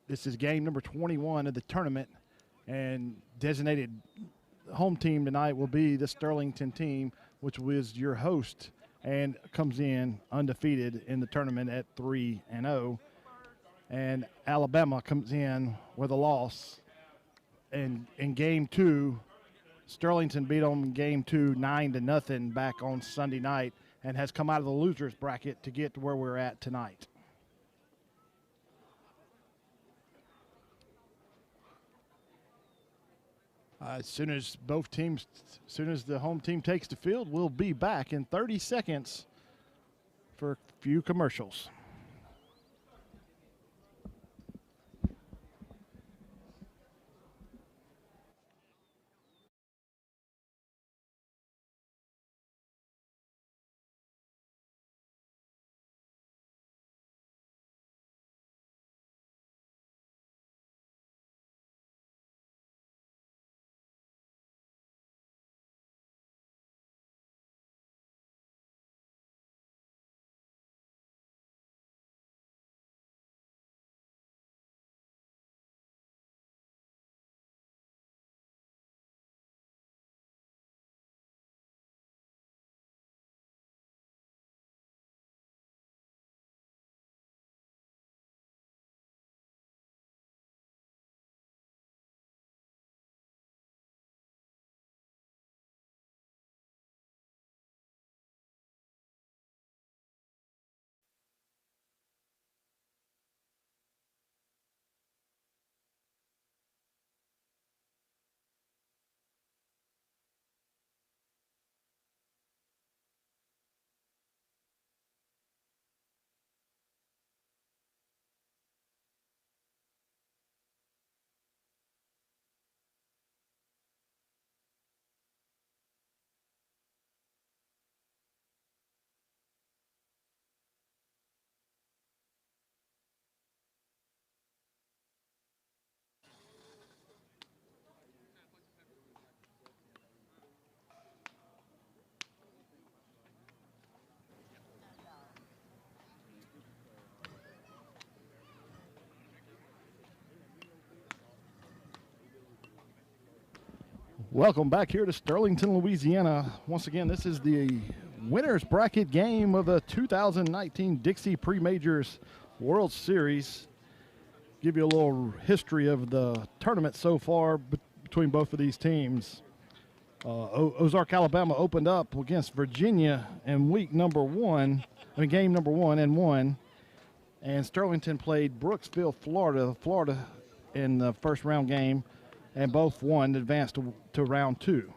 This is game number 21 of the tournament, and designated home team tonight will be the Sterlington team, which was your host and comes in undefeated in the tournament at 3-0. And Alabama comes in with a loss. And in game two, Sterlington beat them in game two 9-0 back on Sunday night and has come out of the losers bracket to get to where we're at tonight. As soon as the home team takes the field, we'll be back in 30 seconds for a few commercials. Welcome back here to Sterlington, Louisiana. Once again, this is the winner's bracket game of the 2019 Dixie Pre-Majors World Series. Give you a little history of the tournament so far between both of these teams. Ozark, Alabama opened up against Virginia in game number one and won. And Sterlington played Brooksville, Florida in the first round game, and both won and advanced to round two.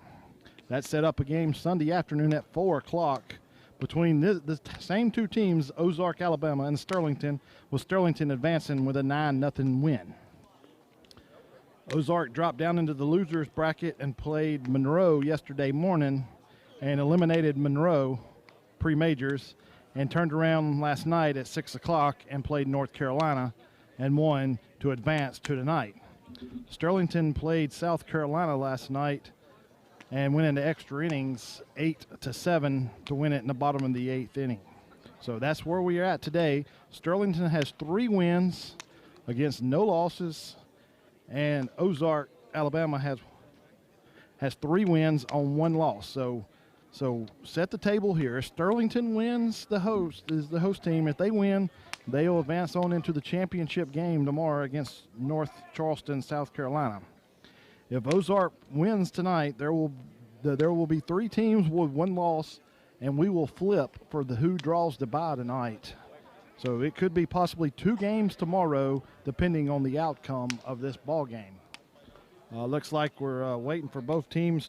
That set up a game Sunday afternoon at 4 o'clock between the same two teams, Ozark, Alabama, and Sterlington, with Sterlington advancing with a 9-0 win. Ozark dropped down into the losers bracket and played Monroe yesterday morning and eliminated Monroe pre-majors, and turned around last night at 6 o'clock and played North Carolina and won to advance to tonight. Sterlington played South Carolina last night and went into extra innings 8-7 to win it in the bottom of the eighth inning. So that's where we are at today. Sterlington has 3 wins against no losses, and Ozark, Alabama has 3 wins on 1 loss. So set the table here. If Sterlington wins, the host team. If they win, they'll advance on into the championship game tomorrow against North Charleston, South Carolina. If Ozark wins tonight, there will be 3 teams with 1 loss, and we will flip for who draws the bye tonight. So it could be possibly 2 games tomorrow, depending on the outcome of this ball game. Looks like we're waiting for both teams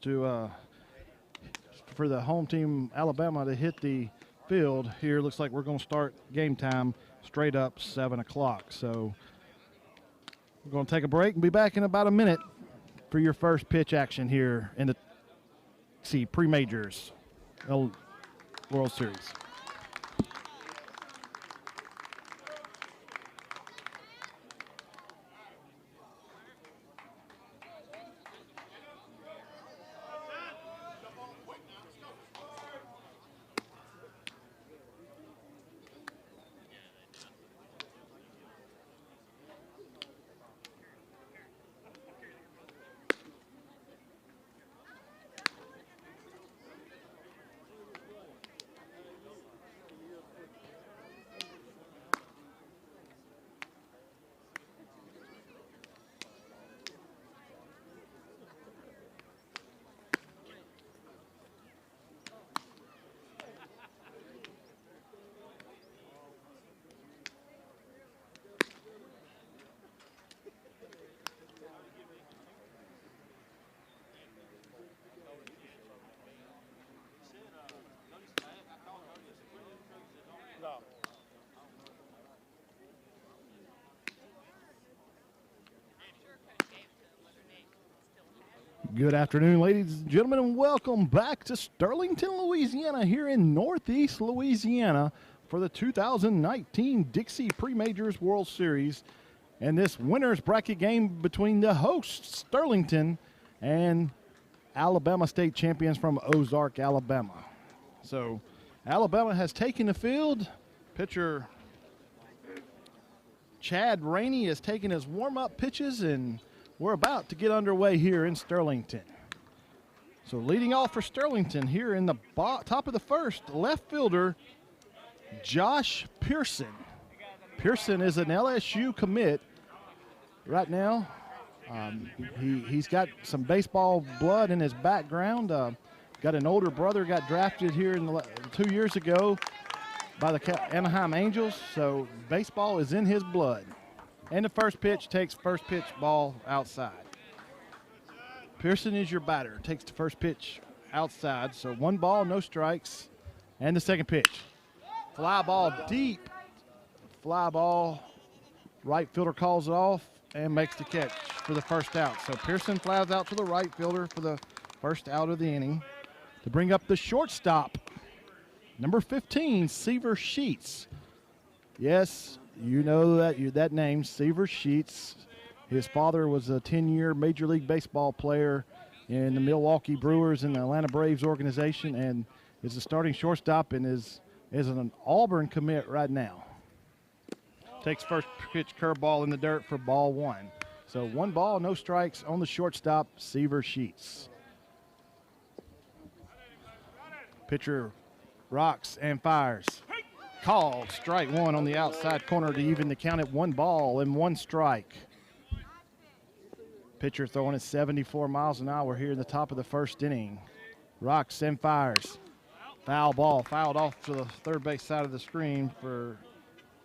for the home team, Alabama, to hit the field here. Looks like we're going to start game time straight up 7 o'clock. So we're going to take a break and be back in about a minute for your first pitch action here in the Pre-Majors World Series. Good afternoon, ladies and gentlemen, and welcome back to Sterlington, Louisiana, here in Northeast Louisiana for the 2019 Dixie Pre-Majors World Series. And this winner's bracket game between the hosts, Sterlington, and Alabama State champions from Ozark, Alabama. So Alabama has taken the field. Pitcher Chad Rainey has taken his warm-up pitches, and we're about to get underway here in Sterlington. So leading off for Sterlington here in the top of the first, left fielder Josh Pearson. Pearson is an LSU commit right now. He's got some baseball blood in his background. Got an older brother, got drafted here 2 years ago by the Anaheim Angels, so baseball is in his blood. And the first pitch takes first pitch ball outside. Pearson is your batter, takes the first pitch outside, so 1 ball, no strikes. And the second pitch. Fly ball deep. Fly ball, right fielder calls it off and makes the catch for the first out. So Pearson flies out to the right fielder for the first out of the inning to bring up the shortstop, number 15, Seaver Sheets. Yes, you know that name, Seaver Sheets. His father was a 10-year Major League Baseball player in the Milwaukee Brewers and the Atlanta Braves organization, and is a starting shortstop and is an Auburn commit right now. Takes first pitch curveball in the dirt for ball 1. So 1 ball, no strikes on the shortstop, Seaver Sheets. Pitcher rocks and fires. Called strike 1 on the outside corner to even the count at 1 ball and 1 strike. Pitcher throwing at 74 miles an hour here in the top of the first inning. Rocks and fires. Foul ball, fouled off to the third base side of the screen for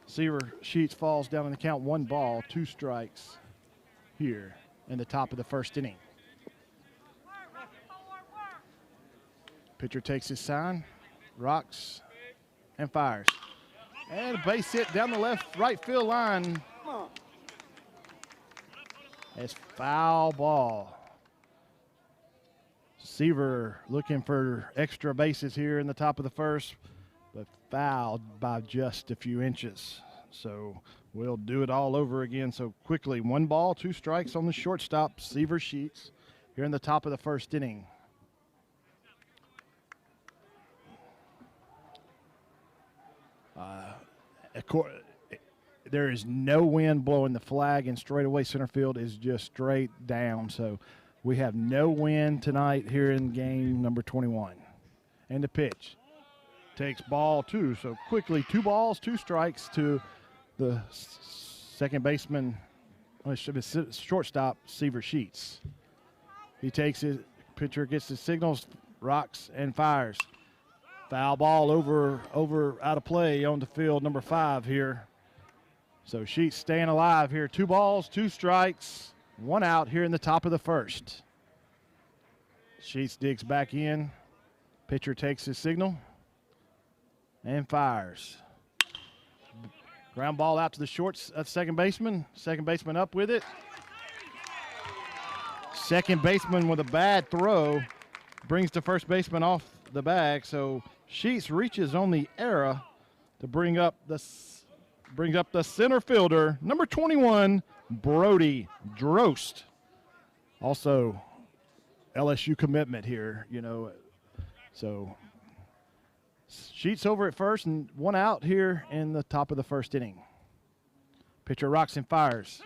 Seaver Sheets. Falls down in the count, 1 ball, 2 strikes here in the top of the first inning. Pitcher takes his sign, rocks and fires. And a base hit down the right field line. It's foul ball. Seaver looking for extra bases here in the top of the first, but fouled by just a few inches. So we'll do it all over again. So quickly, 1 ball, 2 strikes on the shortstop, Seaver Sheets, here in the top of the first inning. There is no wind blowing the flag, and straightaway center field is just straight down. So we have no wind tonight here in game number 21. And the pitch takes ball 2. So quickly, 2 balls, 2 strikes to the second baseman, shortstop, Seaver Sheets. He takes it, pitcher gets the signals, rocks and fires. Foul ball over out of play on the field, number 5 here. So Sheets staying alive here. 2 balls, 2 strikes, 1 out here in the top of the first. Sheets digs back in. Pitcher takes his signal and fires. Ground ball out to the second baseman. Second baseman up with it. Second baseman with a bad throw brings the first baseman off the bag. So Sheets reaches on the error to bring up the center fielder, number 21, Brody Drost. Also LSU commitment here, you know. So Sheets over at first and 1 out here in the top of the first inning. Pitcher rocks and fires.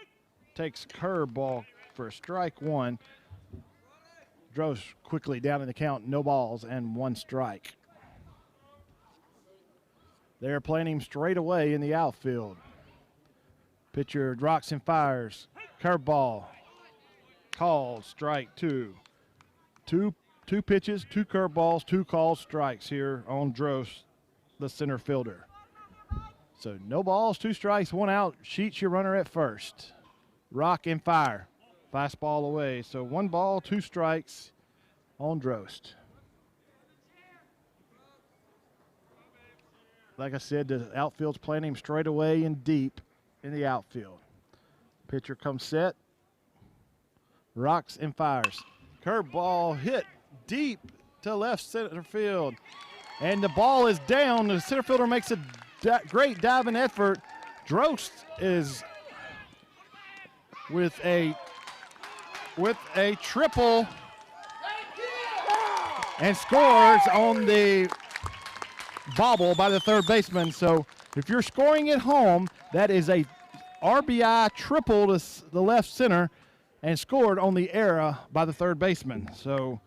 Takes curveball for strike 1. Drost quickly down in the count, no balls and 1 strike. They're playing him straight away in the outfield. Pitcher rocks and fires. Curveball. Called strike 2. Two pitches, 2 curveballs, 2 called strikes here on Drost, the center fielder. So no balls, 2 strikes, 1 out. Sheets your runner at first. Rock and fire. Fastball away. So 1 ball, 2 strikes on Drost. Like I said, the outfield's playing him straight away and deep in the outfield. Pitcher comes set, rocks and fires. Curveball hit deep to left center field. And the ball is down. The center fielder makes a great diving effort. Drost is with a triple and scores on the bobble by the third baseman. So if you're scoring at home, that is a RBI triple to the left center and scored on the error by the third baseman. So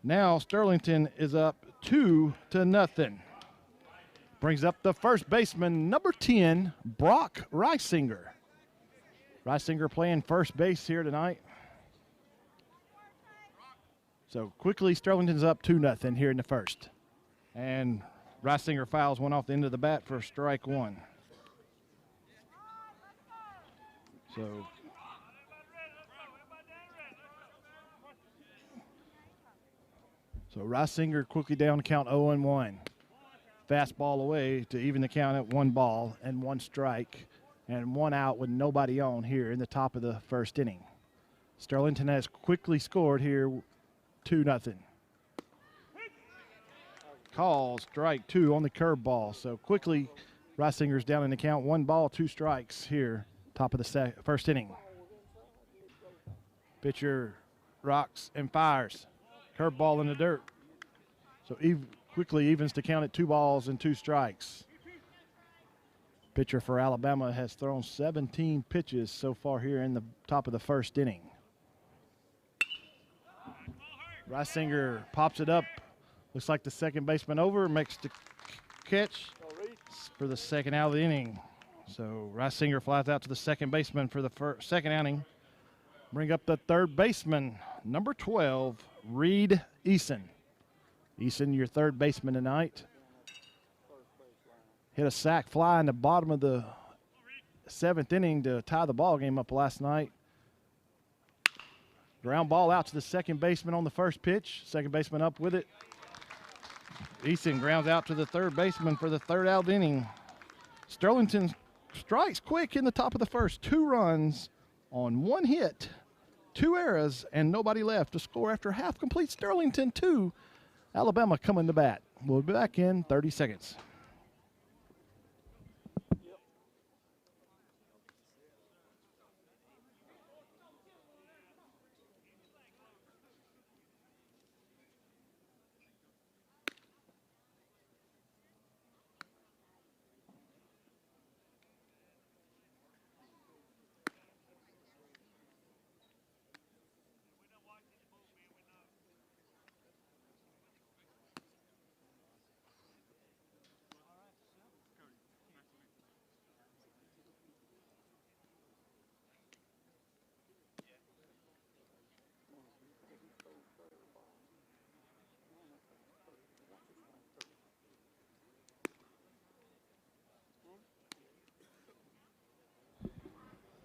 now Sterlington is up 2-0. Brings up the first baseman, number 10, Brock Reisinger. Reisinger playing first base here tonight. So quickly, Sterlington's up 2-0 here in the first. And Reisinger fouls one off the end of the bat for strike one. So Reisinger quickly down to count 0-1. Fastball away to even the count at 1 ball and 1 strike and 1 out with nobody on here in the top of the first inning. Sterlington has quickly scored here 2-0. Call strike 2 on the curveball. So quickly Reisinger's down in the count, 1 ball, 2 strikes here, top of the first inning. Pitcher rocks and fires. Curveball in the dirt. So quickly evens to count at 2 balls and 2 strikes. Pitcher for Alabama has thrown 17 pitches so far here in the top of the first inning. Reisinger pops it up. Looks like the second baseman over, makes the catch for the second out of the inning. So Reisinger flies out to the second baseman for the second outing. Bring up the third baseman, number 12, Reed Eason. Eason, your third baseman tonight. Hit a sac fly in the bottom of the 7th inning to tie the ball game up last night. Ground ball out to the second baseman on the first pitch. Second baseman up with it. Eason grounds out to the third baseman for the third out inning. Sterlington strikes quick in the top of the first. 2 runs on 1 hit, 2 errors, and nobody left to score after half complete. Sterlington 2, Alabama coming to bat. We'll be back in 30 seconds.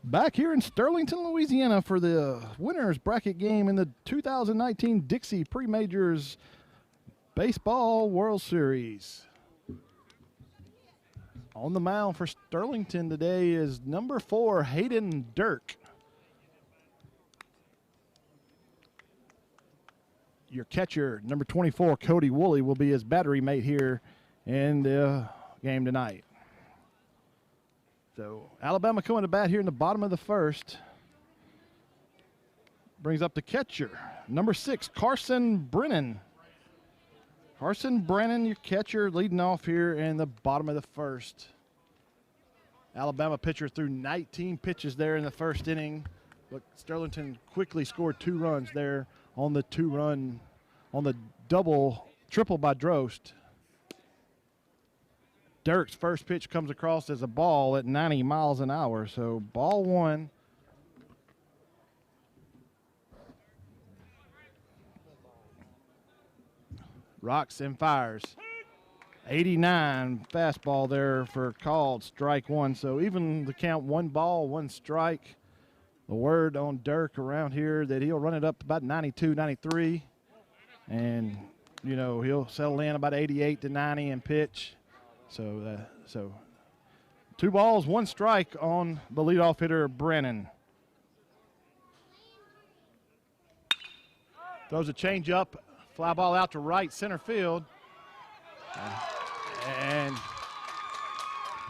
Back here in Sterlington, Louisiana for the winners bracket game in the 2019 Dixie Pre-Majors Baseball World Series. On the mound for Sterlington today is number 4, Hayden Dirk. Your catcher, number 24, Cody Woolley, will be his battery mate here in the game tonight. So Alabama coming to bat here in the bottom of the first. Brings up the catcher, number 6, Carson Brennan. Carson Brennan, your catcher, leading off here in the bottom of the first. Alabama pitcher threw 19 pitches there in the first inning, but Sterlington quickly scored 2 runs there on the 2-run, on the triple by Drost. Dirk's first pitch comes across as a ball at 90 miles an hour, so ball 1. Rocks and fires. 89 fastball there for called strike 1, so even the count 1 ball, 1 strike. The word on Dirk around here that he'll run it up about 92, 93, and, you know, he'll settle in about 88 to 90 and pitch. So 2 balls, 1 strike on the leadoff hitter, Brennan. Throws a change up, fly ball out to right center field. And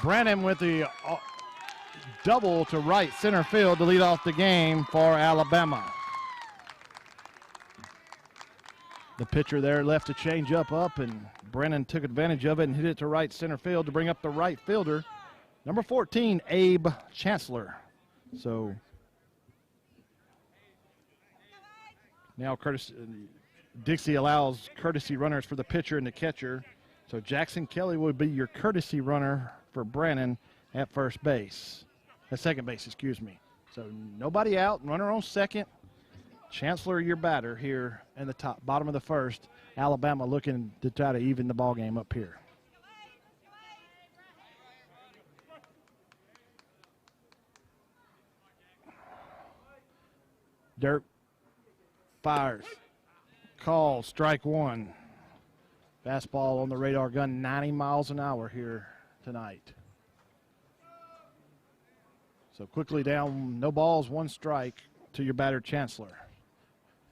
Brennan with the double to right center field to lead off the game for Alabama. The pitcher there left a change up, and Brennan took advantage of it and hit it to right center field to bring up the right fielder, number 14, Abe Chancellor. So now Dixie allows courtesy runners for the pitcher and the catcher. So Jackson Kelly will be your courtesy runner for Brannon at first base. At second base, excuse me. So nobody out, runner on second. Chancellor, your batter here in the bottom of the first. Alabama looking to try to even the ball game up here. Dirk fires. Call, strike one. Fastball on the radar gun, 90 miles an hour here tonight. So quickly down, no balls, one strike to your batter, Chancellor.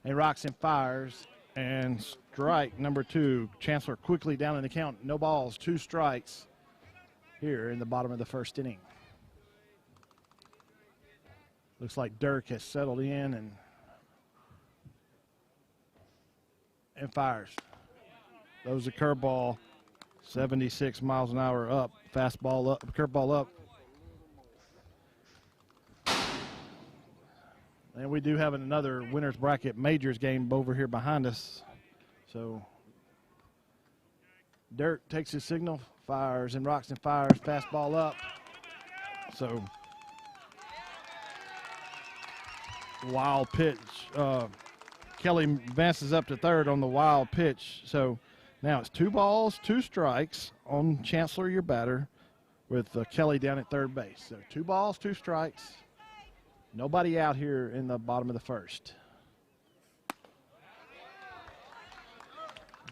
And rocks and fires, and strike number two. Chancellor quickly down in the count, no balls, two strikes here in the bottom of the first inning. Looks like Dirk has settled in and fires. Throws a curveball, 76 miles an hour up, fastball up, curveball up. And we do have another winner's bracket majors game over here behind us. So Dirk takes his signal, fires and rocks and fires, fastball up. So wild pitch. Kelly advances up to third on the wild pitch. So now it's 2 balls, 2 strikes on Chancellor, your batter, with Kelly down at third base. So 2 balls, 2 strikes. Nobody out here in the bottom of the first.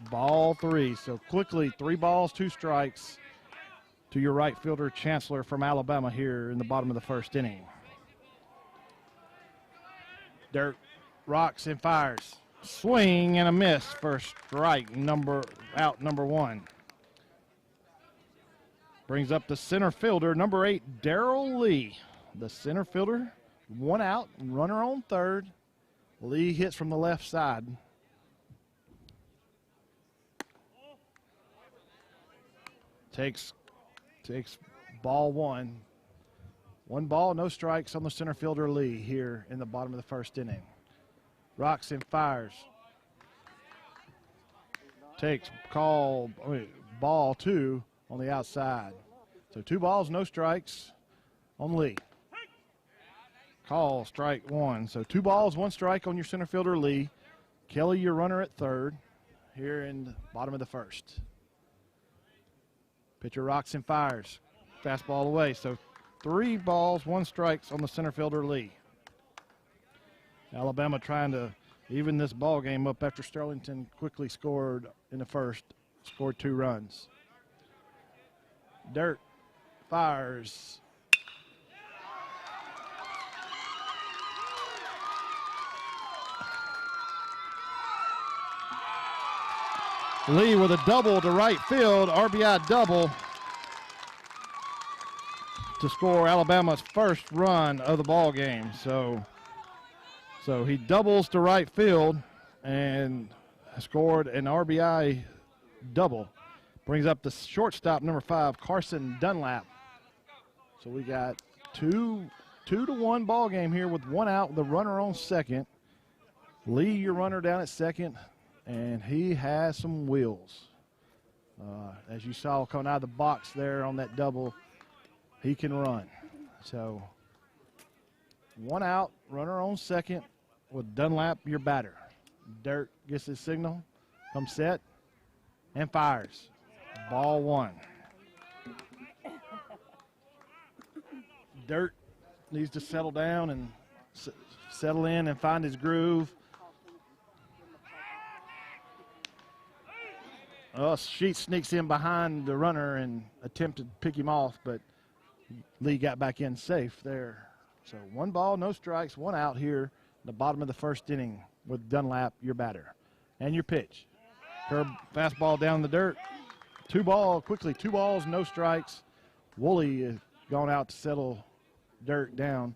Ball 3. So quickly, 3 balls, 2 strikes to your right fielder, Chancellor from Alabama here in the bottom of the first inning. Dirk rocks and fires. Swing and a miss for strike number 1. Brings up the center fielder, number 8, Darrell Lee. The center fielder, 1 out, runner on third. Lee hits from the left side. Takes ball 1. 1 ball, no strikes on the center fielder Lee here in the bottom of the first inning. Rocks and fires. Takes ball 2 on the outside. So 2 balls, no strikes on Lee. Call, strike 1. So 2 balls, 1 strike on your center fielder Lee. Kelly, your runner at third here in the bottom of the first. Pitcher rocks and fires. Fastball away. So 3 balls, 1 strikes on the center fielder Lee. Alabama trying to even this ball game up after Sterlington quickly scored in the first, scored 2 runs. Dirk fires. Lee with a double to right field, RBI double to score Alabama's first run of the ball game. So he doubles to right field and scored an RBI double. Brings up the shortstop, number 5, Carson Dunlap. So we got 2-1 ball game here with 1 out, the runner on second. Lee, your runner down at second, and he has some wheels. As you saw coming out of the box there on that double, he can run. So 1 out, runner on second with Dunlap, your batter. Dirk gets his signal, comes set, and fires. Ball 1. Dirk needs to settle down and settle in and find his groove. Sheets sneaks in behind the runner and attempted to pick him off, but Lee got back in safe there. So 1 ball, no strikes, 1 out here in the bottom of the first inning with Dunlap, your batter. And your pitch. Curve fastball down the dirt. 2 balls, quickly, 2 balls, no strikes. Woolley has gone out to settle Dirt down,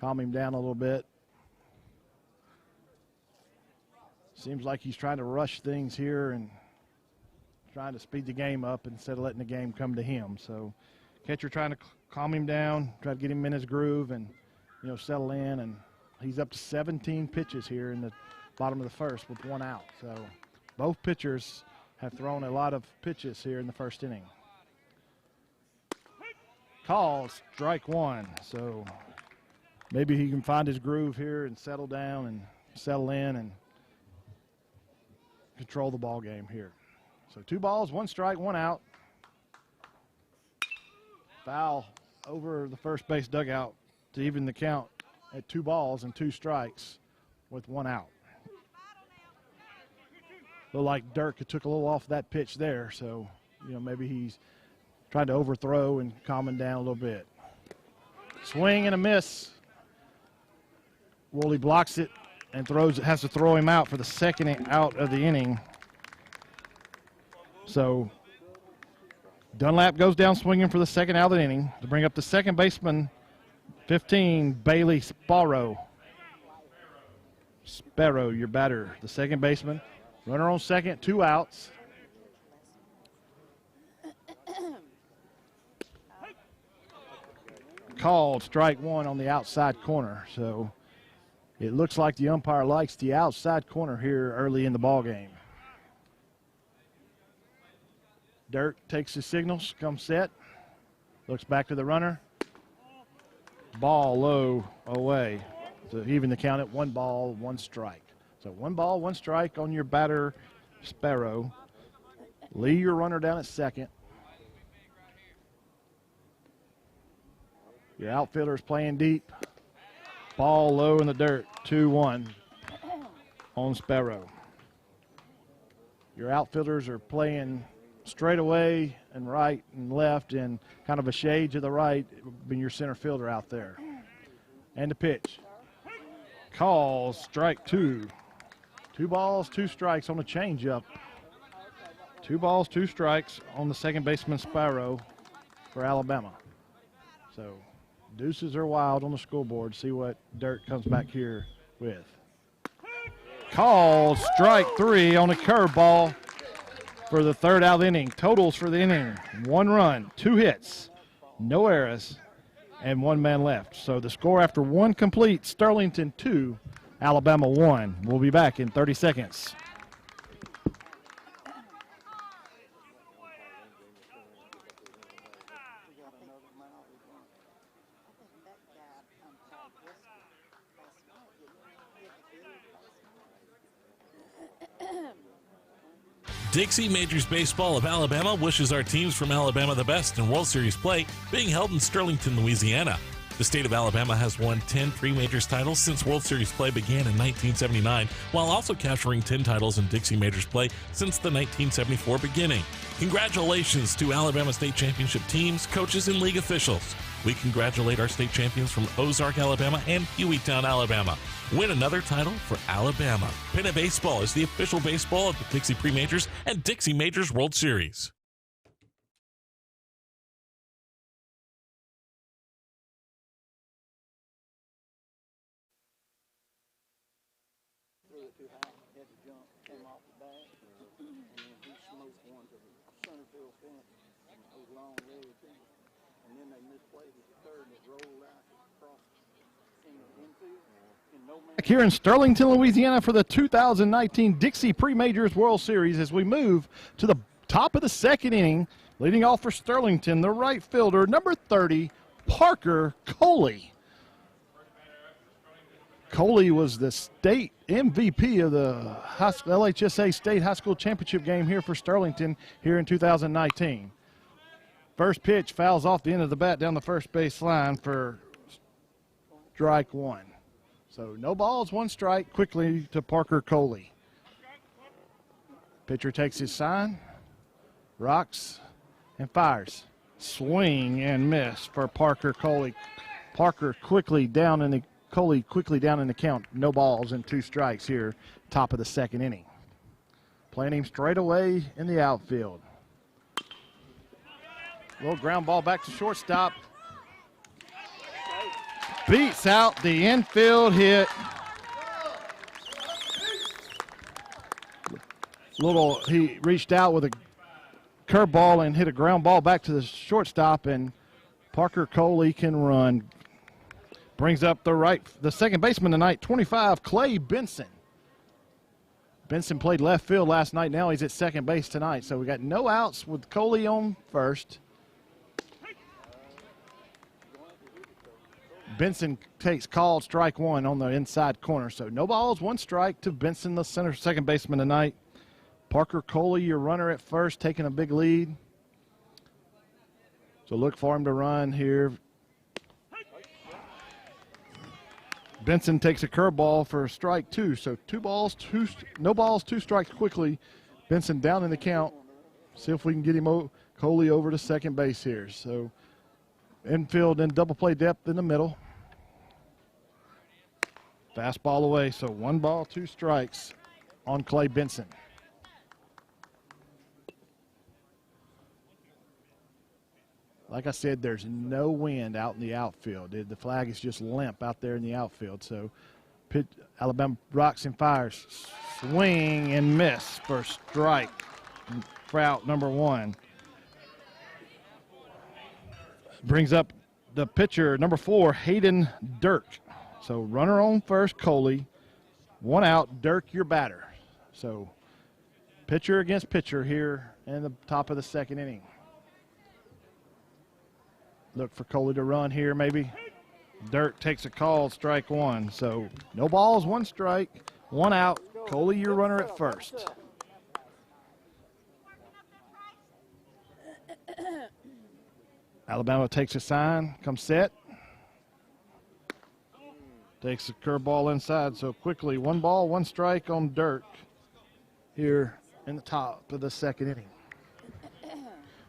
calm him down a little bit. Seems like he's trying to rush things here and trying to speed the game up instead of letting the game come to him. So catcher trying to calm him down, try to get him in his groove and, settle in. And he's up to 17 pitches here in the bottom of the first with 1 out. So both pitchers have thrown a lot of pitches here in the first inning. Call, strike 1. So maybe he can find his groove here and settle down and settle in and control the ball game here. So 2 balls, 1 strike, 1 out. Foul over the first base dugout to even the count at 2 balls and 2 strikes with 1 out. Looked like Dirk took a little off that pitch there, so maybe he's trying to overthrow and calming down a little bit. Swing and a miss. Woolley blocks it and has to throw him out for the second out of the inning. So Dunlap goes down swinging for the second out of the inning to bring up the second baseman, 15, Bailey Sparrow. Sparrow, your batter, the second baseman. Runner on second, 2 outs. Called strike 1 on the outside corner. So it looks like the umpire likes the outside corner here early in the ball game. Dirt takes his signals, comes set, looks back to the runner. Ball low away. So even the count at 1 ball, 1 strike. So 1 ball, 1 strike on your batter, Sparrow. Lee, your runner down at second. Your outfielder's playing deep. Ball low in the dirt, 2-1 on Sparrow. Your outfielders are playing straight away and right and left and kind of a shade to the right, being your center fielder out there. And the pitch. Call, strike 2. 2 balls, 2 strikes on the changeup. 2 balls, 2 strikes on the second baseman, Sparrow, for Alabama. So deuces are wild on the scoreboard. See what Dirt comes back here with. Call, strike 3 on a curveball for the third out of the inning. Totals for the inning, 1 run, 2 hits, no errors, and 1 man left. So the score after 1 complete, Sterlington 2, Alabama 1. We'll be back in 30 seconds. Dixie Majors Baseball of Alabama wishes our teams from Alabama the best in World Series play, being held in Sterlington, Louisiana. The state of Alabama has won 10 pre-majors titles since World Series play began in 1979, while also capturing 10 titles in Dixie Majors play since the 1974 beginning. Congratulations to Alabama State Championship teams, coaches, and league officials. We congratulate our state champions from Ozark, Alabama and Hueytown, Alabama. Win another title for Alabama. Pinna Baseball is the official baseball of the Dixie Pre-Majors and Dixie Majors World Series. Here in Sterlington, Louisiana for the 2019 Dixie Pre-Majors World Series as we move to the top of the second inning. Leading off for Sterlington, the right fielder, number 30, Parker Coley. Coley was the state MVP of the LHSA State High School Championship game here for Sterlington here in 2019. First pitch fouls off the end of the bat down the first base line for strike 1. So no balls, 1 strike, quickly to Parker Coley. Pitcher takes his sign, rocks, and fires. Swing and miss for Parker Coley. Parker quickly down in the Coley quickly down in the count. No balls and 2 strikes here, top of the second inning. Playing him straight away in the outfield. Little ground ball back to shortstop. Beats out the infield hit. He reached out with a curveball and hit a ground ball back to the shortstop, and Parker Coley can run. Brings up the second baseman tonight, 25, Clay Benson. Benson played left field last night. Now he's at second base tonight. So we got no outs with Coley on first. Benson takes called strike 1 on the inside corner. So no balls, 1 strike to Benson, the second baseman tonight. Parker Coley, your runner at first, taking a big lead. So look for him to run here. Benson takes a curveball for strike 2. So no balls, 2 strikes quickly. Benson down in the count. See if we can get him Coley over to second base here. So infield and double play depth in the middle. Fastball away. So 1 ball, 2 strikes on Clay Benson. Like I said, there's no wind out in the outfield. The flag is just limp out there in the outfield. So Alabama rocks and fires. Swing and miss for strike. For out number 1. Brings up the pitcher, number 4, Hayden Dirk. So runner on first, Coley. 1 out, Dirk, your batter. So pitcher against pitcher here in the top of the second inning. Look for Coley to run here maybe. Dirk takes a call, strike 1. So no balls, 1 strike, 1 out. Coley, your runner at first. Alabama takes a sign, comes set. Takes a curveball inside, so quickly 1 ball, 1 strike on Dirk here in the top of the second inning.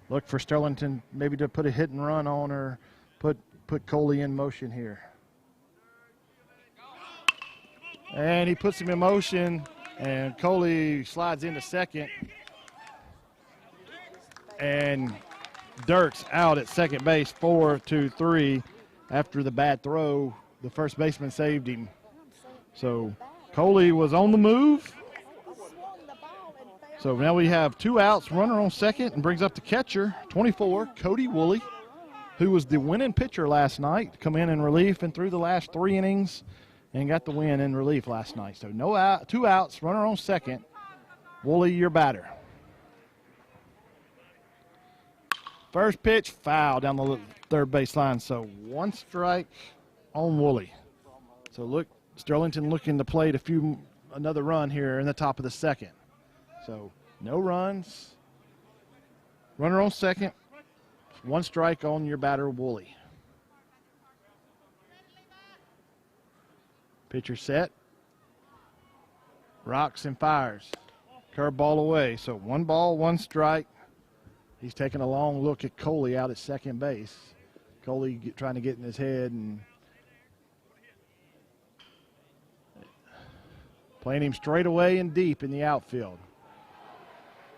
Look for Sterlington maybe to put a hit and run on or put Coley in motion here. And he puts him in motion, and Coley slides into second. And Dirk's out at second base, 4-2-3. After the bad throw, the first baseman saved him. So Coley was on the move. So now we have 2 outs, runner on second, and brings up the catcher, 24, Cody Woolley, who was the winning pitcher last night, come in relief and threw the last 3 innings and got the win in relief last night. So 2 outs, runner on second. Woolley, your batter. First pitch, foul down the third base line. So 1 strike on Woolley. So look, Sterlington looking to play another run here in the top of the second. So no runs. Runner on second. 1 strike on your batter, Woolley. Pitcher set. Rocks and fires. Curveball away. So 1 ball, 1 strike. He's taking a long look at Coley out at second base. Coley trying to get in his head and playing him straight away and deep in the outfield.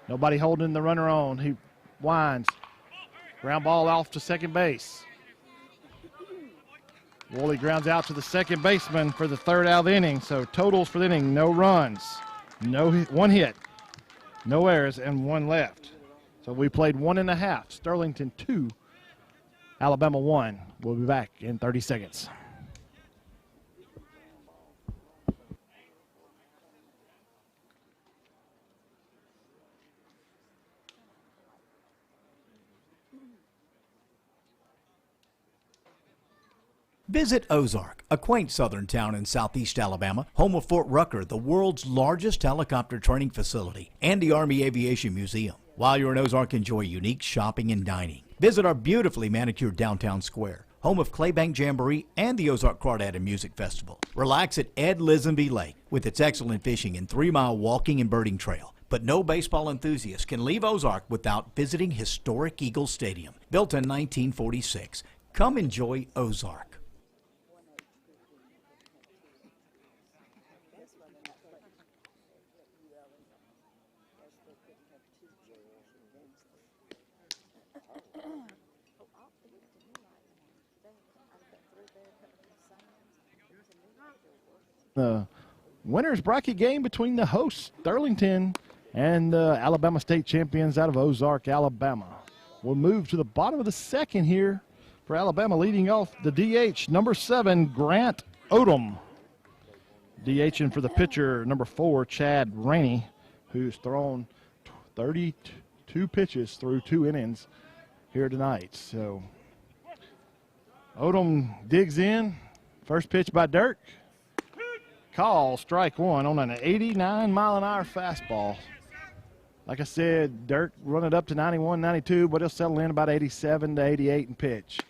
Nobody holding the runner on. He winds. Ground ball off to second base. Woolley grounds out to the second baseman for the 3rd out of the inning. So totals for the inning, no runs, 1 hit, no errors, and 1 left. So we played 1.5. Sterlington 2, Alabama 1. We'll be back in 30 seconds. Visit Ozark, a quaint southern town in southeast Alabama, home of Fort Rucker, the world's largest helicopter training facility, and the Army Aviation Museum. While you're in Ozark, enjoy unique shopping and dining. Visit our beautifully manicured downtown square, home of Claybank Jamboree and the Ozark Crawdad and Music Festival. Relax at Ed Lisenby Lake with its excellent fishing and 3-mile walking and birding trail. But no baseball enthusiast can leave Ozark without visiting historic Eagle Stadium, built in 1946. Come enjoy Ozark. The winners bracket game between the hosts, Sterlington, and the Alabama State champions out of Ozark, Alabama. We'll move to the bottom of the second here for Alabama, leading off the DH, number 7, Grant Odom. DHing for the pitcher, number 4, Chad Rainey, who's thrown 32 pitches through 2 innings here tonight. So Odom digs in. First pitch by Dirk. Call, strike one on an 89-mile-an-hour fastball. Like I said, Dirk run it up to 91, 92, but he'll settle in about 87 to 88 and pitch.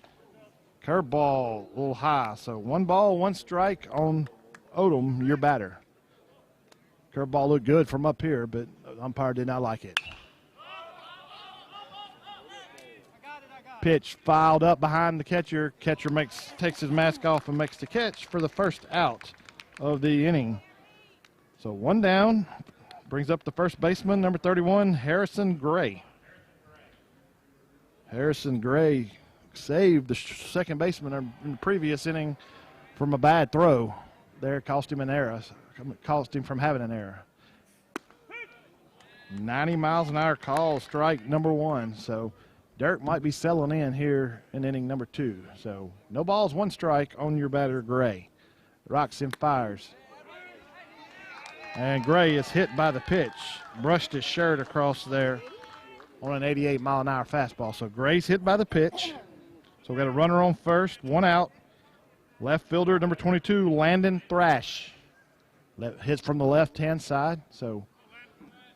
Curveball a little high, so 1 ball, 1 strike on Odom, your batter. Curveball looked good from up here, but the umpire did not like it. Pitch filed up behind the catcher. Catcher takes his mask off and makes the catch for the first out of the inning. So 1 down, brings up the first baseman, number 31, Harrison Gray. Harrison Gray saved the second baseman in the previous inning from a bad throw. There cost him an error, cost him from having an error. 90 miles an hour call, strike number 1. So Dirk might be settling in here in inning number 2. So no balls, 1 strike on your batter, Gray. Rocks him, fires. And Gray is hit by the pitch. Brushed his shirt across there on an 88-mile-an-hour fastball. So Gray's hit by the pitch. So we got a runner on first, 1 out. Left fielder, number 22, Landon Thrash. Hits from the left-hand side. So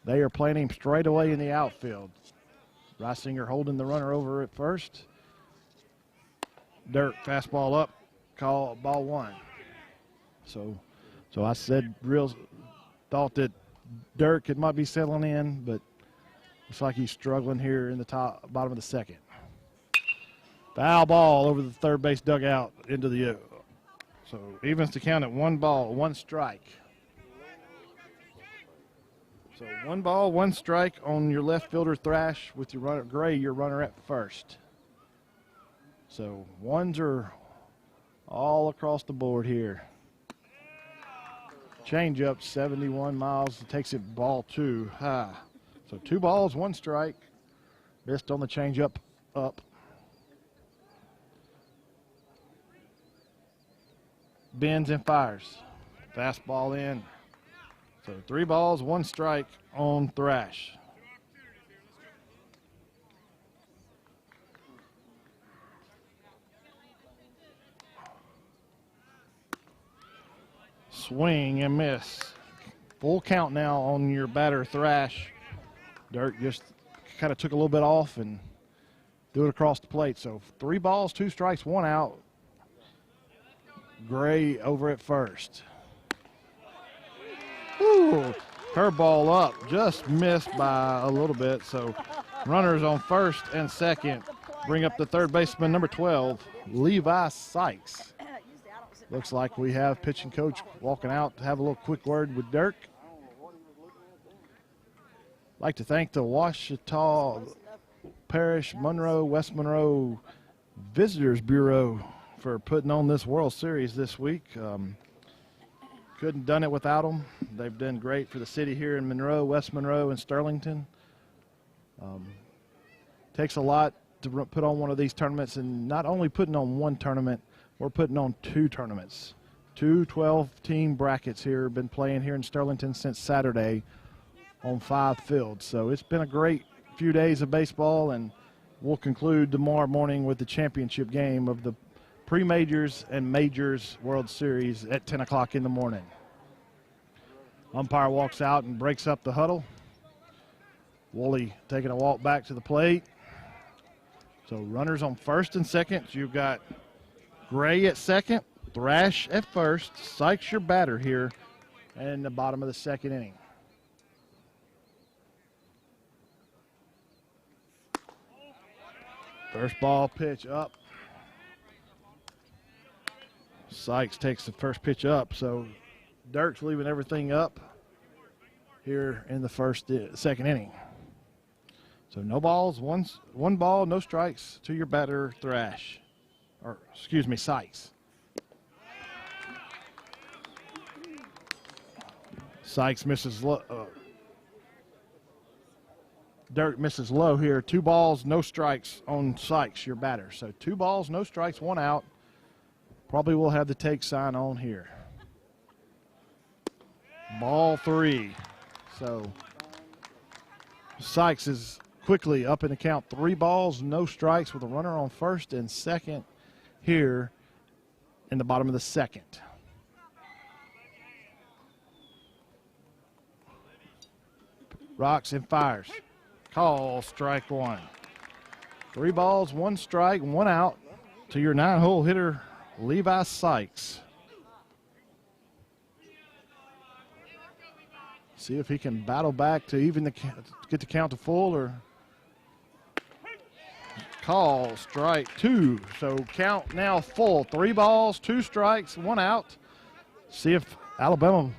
they are playing him straight away in the outfield. Reisinger holding the runner over at first. Dirk, fastball up, call ball 1. So I said, thought that Dirk might be settling in, but looks like he's struggling here in the bottom of the second. Foul ball over the third base dugout into the so evens to count at 1 ball, 1 strike. So 1 ball, 1 strike on your left fielder, Thrash, with your runner, Gray, your runner at first. So 1s are all across the board here. Change up, 71 miles. It takes it ball 2 high. So 2 balls, 1 strike. Missed on the change up. Bends and fires. Fastball in. So 3 balls, 1 strike on Thrash. Swing and miss. Full count now on your batter, Thrash. Dirk just kind of took a little bit off and threw it across the plate. So 3 balls, 2 strikes, 1 out. Gray over at first. Ooh, curveball up, just missed by a little bit. So runners on first and second bring up the third baseman, number 12, Levi Sykes. Looks like we have pitching coach walking out to have a little quick word with Dirk. I'd like to thank the Ouachita Parish, Monroe, West Monroe Visitors Bureau for putting on this World Series this week. Couldn't done it without them. They've done great for the city here in Monroe, West Monroe, and Sterlington. Takes a lot to put on one of these tournaments, and not only putting on 1 tournament, we're putting on 2 tournaments. 2 12-team brackets here, been playing here in Sterlington since Saturday on 5 fields. So it's been a great few days of baseball, and we'll conclude tomorrow morning with the championship game of the Pre-Majors and Majors World Series at 10 o'clock in the morning. Umpire walks out and breaks up the huddle. Woolley taking a walk back to the plate. So runners on first and second. You've got Gray at second, Thrash at first. Sykes your batter here in the bottom of the second inning. First ball pitch up. Sykes takes the first pitch up, so Dirk's leaving everything up here in the second inning. So no balls, one ball, no strikes to your batter, Thrash. Or, excuse me, Sykes. Sykes misses low. Dirk misses low here. 2 balls, no strikes on Sykes, your batter. So 2 balls, no strikes, 1 out. Probably will have the take sign on here. Ball 3. So Sykes is quickly up in the count. 3 balls, no strikes with a runner on first and second here in the bottom of the second. Rocks and fires. Call, strike 1. 3 balls, 1 strike, 1 out to your 9-hole hitter, Levi Sykes. See if he can battle back to even get the count to full, or call, strike 2. So count now full. 3 balls, 2 strikes, 1 out. See if Alabama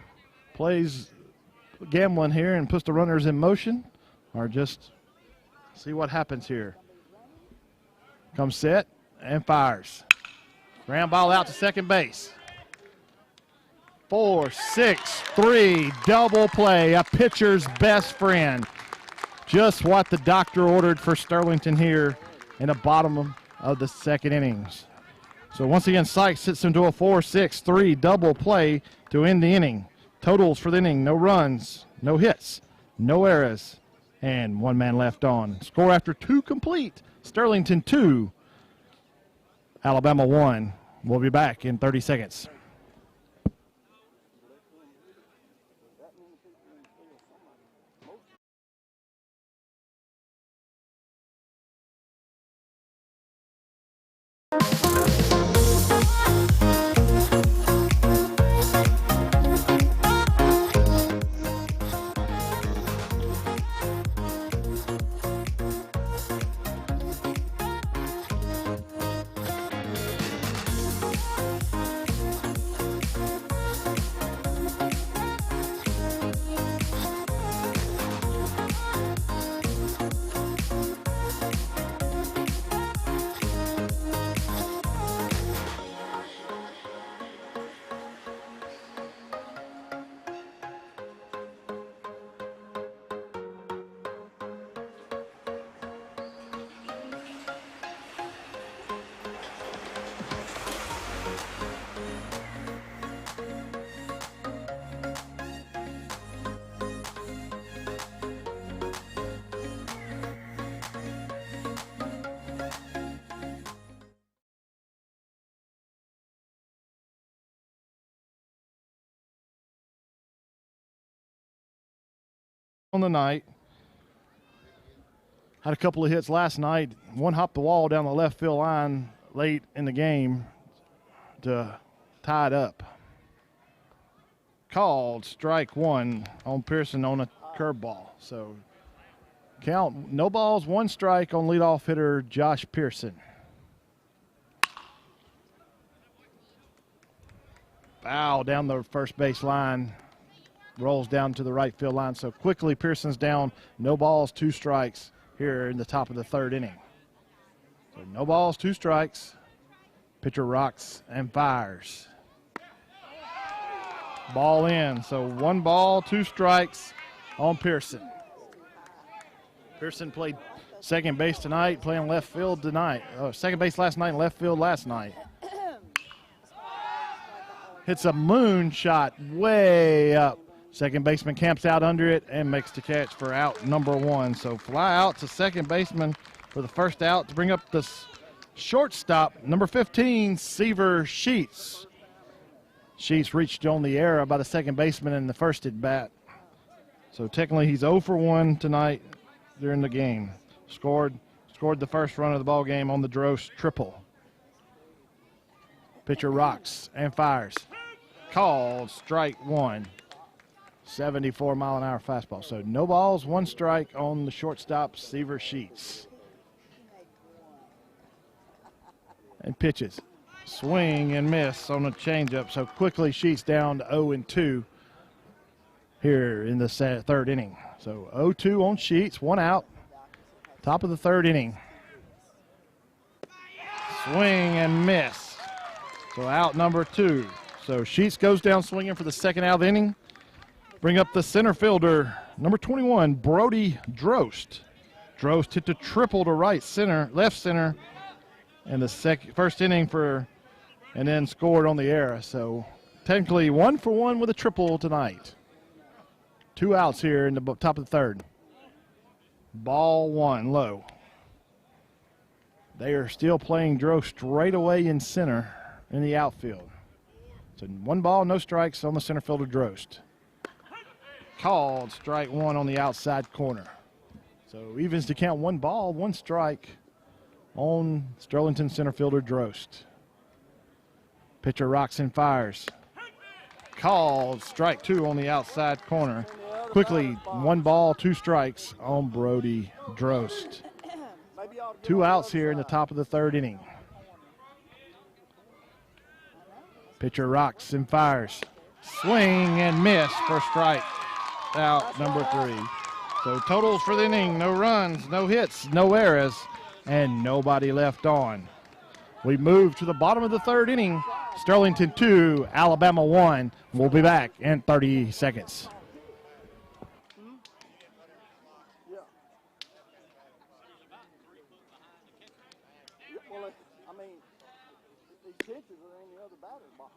plays gambling here and puts the runners in motion, or just see what happens here. Comes set and fires. Ground ball out to second base. 4-6-3 double play, a pitcher's best friend. Just what the doctor ordered for Sterlington here in the bottom of the second innings. So once again, Sykes sits into a 4-6-3 double play to end the inning. Totals for the inning: no runs, no hits, no errors, and 1 man left on. Score after 2 complete: Sterlington 2, Alabama 1. We'll be back in 30 seconds. On the night, had a couple of hits last night. One hopped the wall down the left field line late in the game to tie it up. Called strike 1 on Pearson on a curveball. So count, no balls, 1 strike on leadoff hitter Josh Pearson. Foul down the first base line. Rolls down to the right field line. So quickly Pearson's down. No balls, 2 strikes here in the top of the 3rd inning. So no balls, 2 strikes. Pitcher rocks and fires. Ball in. So 1 ball, 2 strikes on Pearson. Pearson played second base tonight, playing left field tonight. Second base last night and left field last night. Hits a moonshot way up. Second baseman camps out under it and makes the catch for out number 1. So fly out to second baseman for the first out to bring up the shortstop, number 15, Seaver Sheets. Sheets reached on the error by the second baseman in the first at bat. So technically he's 0 for 1 tonight during the game. Scored the first run of the ball game on the Drost triple. Pitcher rocks and fires. Called strike 1. 74-mile-an-hour fastball. So no balls, 1 strike on the shortstop, Seaver Sheets. And pitches. Swing and miss on a changeup. So quickly Sheets down to 0-2 here in the 3rd inning. So 0-2 on Sheets, 1 out. Top of the third inning. Swing and miss. So out number 2. So Sheets goes down swinging for the second out of the inning. Bring up the center fielder, number 21, Brody Drost. Drost hit the triple to right center, left center, in the first inning and then scored on the air. So technically 1 for 1 with a triple tonight. 2 outs here in the top of the third. Ball 1, low. They are still playing Drost straight away in center in the outfield. So 1 ball, no strikes on the center fielder Drost. Called strike 1 on the outside corner. So evens to count 1 ball, 1 strike on Sterlington center fielder Drost. Pitcher rocks and fires. Called strike 2 on the outside corner. Quickly 1 ball, 2 strikes on Brody Drost. 2 outs here in the top of the third inning. Pitcher rocks and fires. Swing and miss for strike. Out number 3. So totals for the inning: no runs, no hits, no errors, and nobody left on. We move to the bottom of the third inning. Sterlington 2, Alabama 1. We'll be back in 30 seconds. Well, I mean, these pitches are in the other batter's box.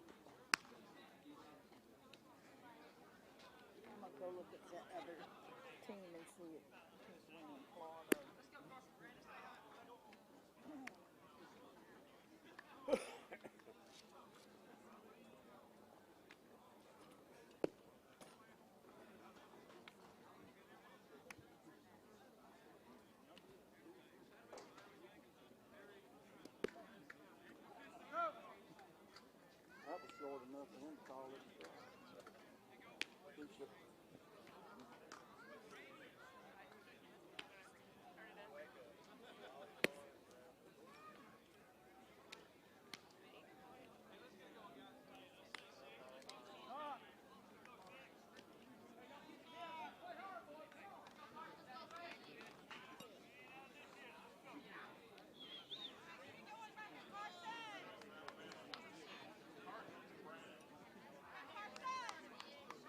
I'm gonna go look at that other team and see it. Who's winning, Florida. That was short enough for him to call it. He should.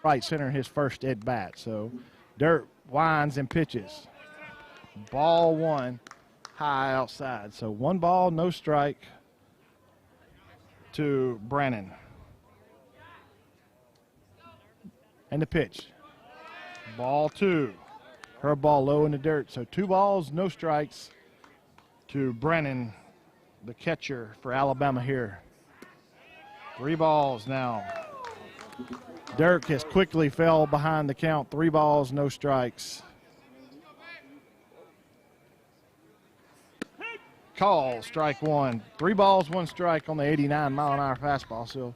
Right center his first at bat. So Dirt winds and pitches. Ball 1 high outside. So 1 ball, no strike to Brannon. And the pitch. Ball 2. Curveball low in the dirt. So 2 balls, no strikes to Brennan, the catcher for Alabama here. 3 balls now. Dirk has quickly fell behind the count. 3 balls, no strikes. Call, strike 1. 3 balls, 1 strike on the 89-mile-an-hour fastball. So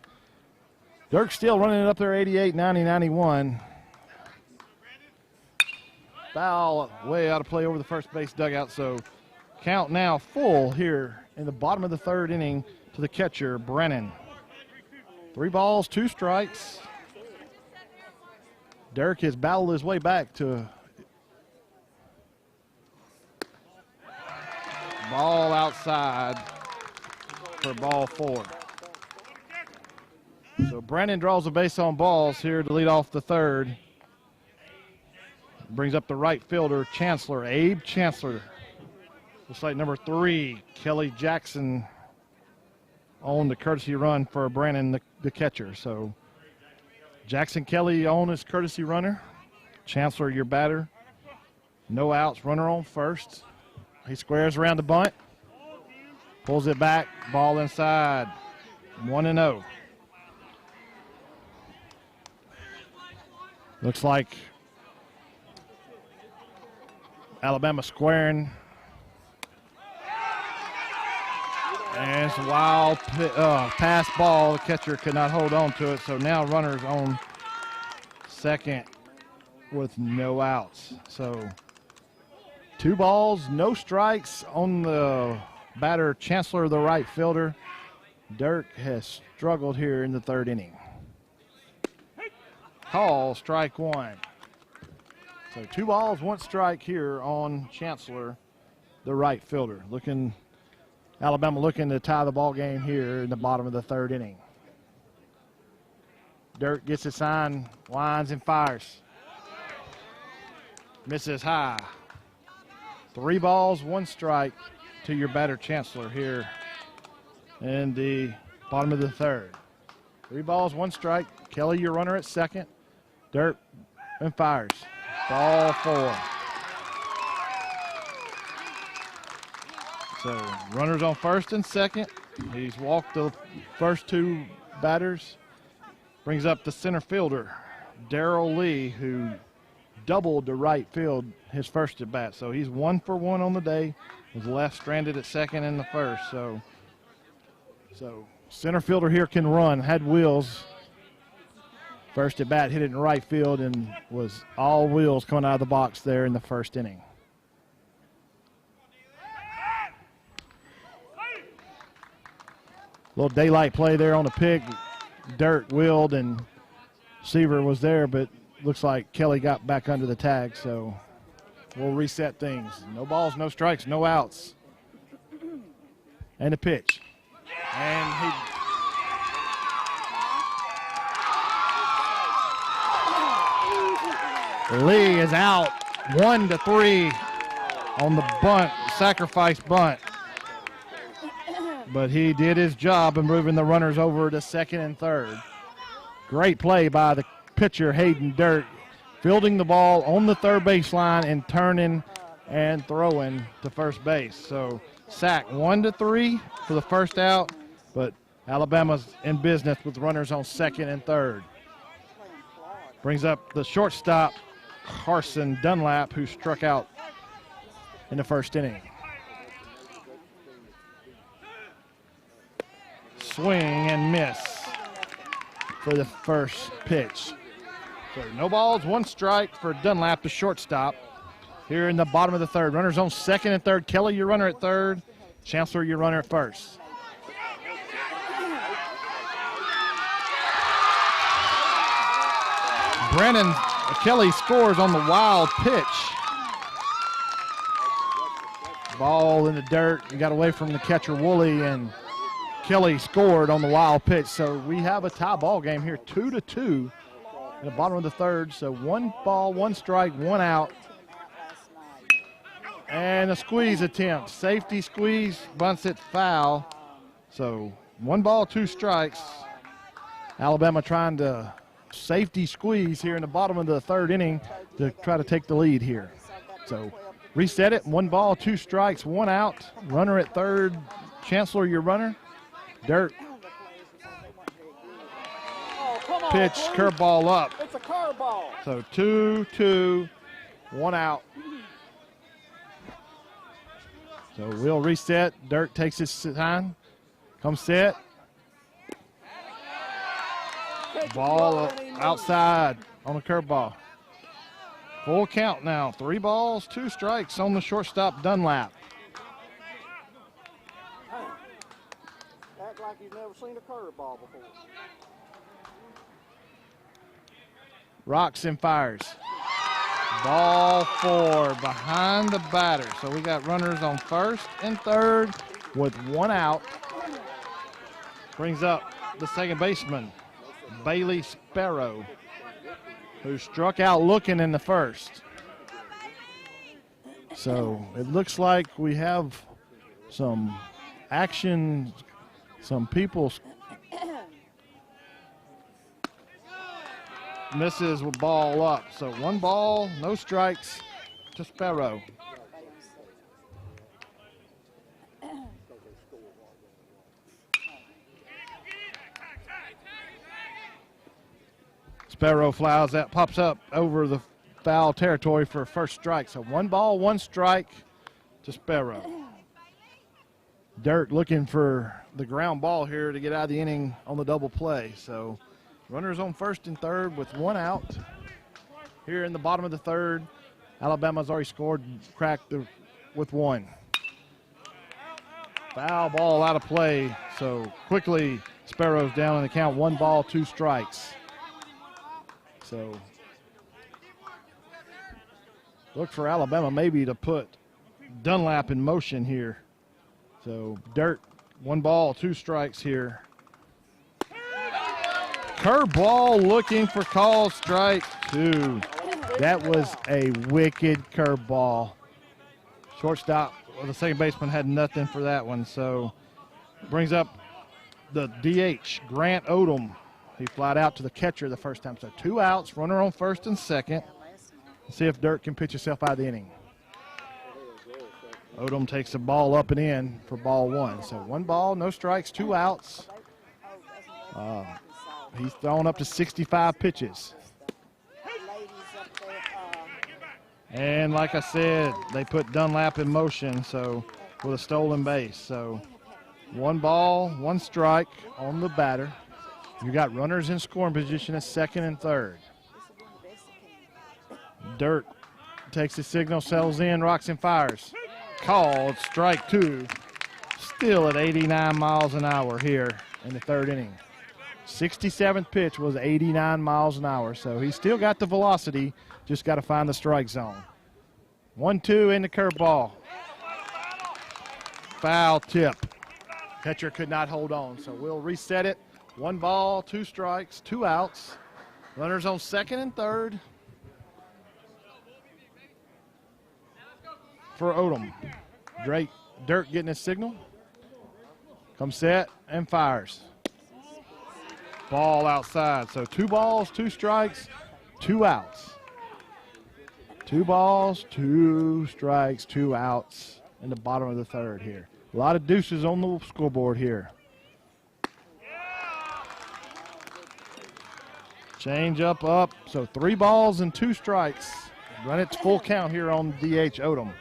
Dirk's still running it up there, 88, 90, 91. Foul way out of play over the first base dugout. So count now full here in the bottom of the third inning to the catcher, Brennan. 3 balls, 2 strikes. Derek has battled his way back to ball outside for ball 4. So Brandon draws a base on balls here to lead off the third. Brings up the right fielder, Chancellor, Abe Chancellor. Looks like number 3, Kelly Jackson, on the courtesy run for Brandon, the catcher. So Jackson Kelly on his courtesy runner. Chancellor, your batter. No outs, runner on first. He squares around the bunt. Pulls it back, ball inside. 1-0. Looks like Alabama squaring. And it's a wild pass ball. The catcher could not hold on to it. So now runners on second with no outs. So 2 balls, no strikes on the batter, Chancellor, the right fielder. Dirk has struggled here in the third inning. Call, strike 1. So 2 balls, 1 strike here on Chancellor. the right fielder. Alabama looking to tie the ball game here in the bottom of the third inning. Dirt gets a sign, lines and fires. Misses high. 3 balls, 1 strike to your batter, Chancellor, here in the bottom of the third. 3 balls, 1 strike. Kelly, your runner at second. Dirt and fires. Ball 4. So runners on first and second. He's walked the first 2 batters. Brings up the center fielder, Darrell Lee, who doubled to right field his first at bat. So he's 1 for 1 on the day. Was left stranded at second in the first. So center fielder here can run. Had wheels. First at bat, hit it in right field, and was all wheels coming out of the box there in the first inning. Little daylight play there on the pick. Dirt wheeled and Seaver was there, but looks like Kelly got back under the tag, so we'll reset things. No balls, no strikes, no outs. And a pitch. And Lee is out 1-3 on the bunt, sacrifice bunt. But he did his job of moving the runners over to second and third. Great play by the pitcher, Hayden Dirt, fielding the ball on the third baseline and turning and throwing to first base. So sack 1-3 for the first out, but Alabama's in business with runners on second and third. Brings up the shortstop, Carson Dunlap, who struck out in the first inning. Swing and miss for the first pitch. So no balls, 1 strike for Dunlap, the shortstop. Here in the bottom of the third. Runners on second and third. Kelly, your runner at third. Chancellor, your runner at first. Brandon Kelly scores on the wild pitch. Ball in the dirt. He got away from the catcher, Woolley, and Kelly scored on the wild pitch. So we have a tie ball game here, 2-2 in the bottom of the third. So 1 ball, 1 strike, 1 out. And a squeeze attempt. Safety squeeze, bunts it foul. So 1 ball, 2 strikes. Alabama trying to safety squeeze here in the bottom of the third inning to try to take the lead here. So reset it, 1 ball, 2 strikes, 1 out. Runner at third. Chancellor, your runner. Dirt. Pitch, curveball up. It's a curveball. So 2-2, 1 out. So we'll reset. Dirt takes his time. Comes set. Ball outside on the curveball. Full count now. 3 balls, 2 strikes on the shortstop, Dunlap. Act like you've never seen a curveball before. Rocks and fires. Ball 4 behind the batter. So we got runners on first and third with 1 out. Brings up the second baseman, Bailey Sparrow, who struck out looking in the first. So it looks like we have some action, some people misses with ball up. So 1 ball, no strikes to Sparrow. Sparrow flies that, pops up over the foul territory for a first strike. So 1 ball, 1 strike to Sparrow. Dirt looking for the ground ball here to get out of the inning on the double play. So runners on first and third with 1 out. Here in the bottom of the third, Alabama's already scored, cracked with 1. Foul ball out of play. So quickly Sparrow's down in the count, 1 ball, 2 strikes. So look for Alabama maybe to put Dunlap in motion here. So Dirt, 1 ball, 2 strikes here. Curveball looking for call, strike 2. That was a wicked curveball. Shortstop, well, the second baseman had nothing for that one. So brings up the DH, Grant Odom. He flied out to the catcher the first time. So 2 outs, runner on first and second. Let's see if Dirt can pitch himself out of the inning. Odom takes the ball up and in for ball 1. So 1 ball, no strikes, 2 outs. He's thrown up to 65 pitches. And like I said, they put Dunlap in motion, so with a stolen base. So 1 ball, 1 strike on the batter. You got runners in scoring position at second and third. Dirt takes the signal, settles in, rocks and fires. Called, strike 2. Still at 89 miles an hour here in the third inning. 67th pitch was 89 miles an hour, so he's still got the velocity, just got to find the strike zone. 1-2 in the curveball. Foul tip. Catcher could not hold on, so we'll reset it. 1 ball, 2 strikes, 2 outs. Runners on second and third for Odom. Dirt getting his signal. Comes set and fires. Ball outside. So 2 balls, 2 strikes, 2 outs. 2 balls, 2 strikes, 2 outs in the bottom of the third here. A lot of deuces on the scoreboard here. Change up. So 3 balls and 2 strikes. Run it to full count here on DH Odom.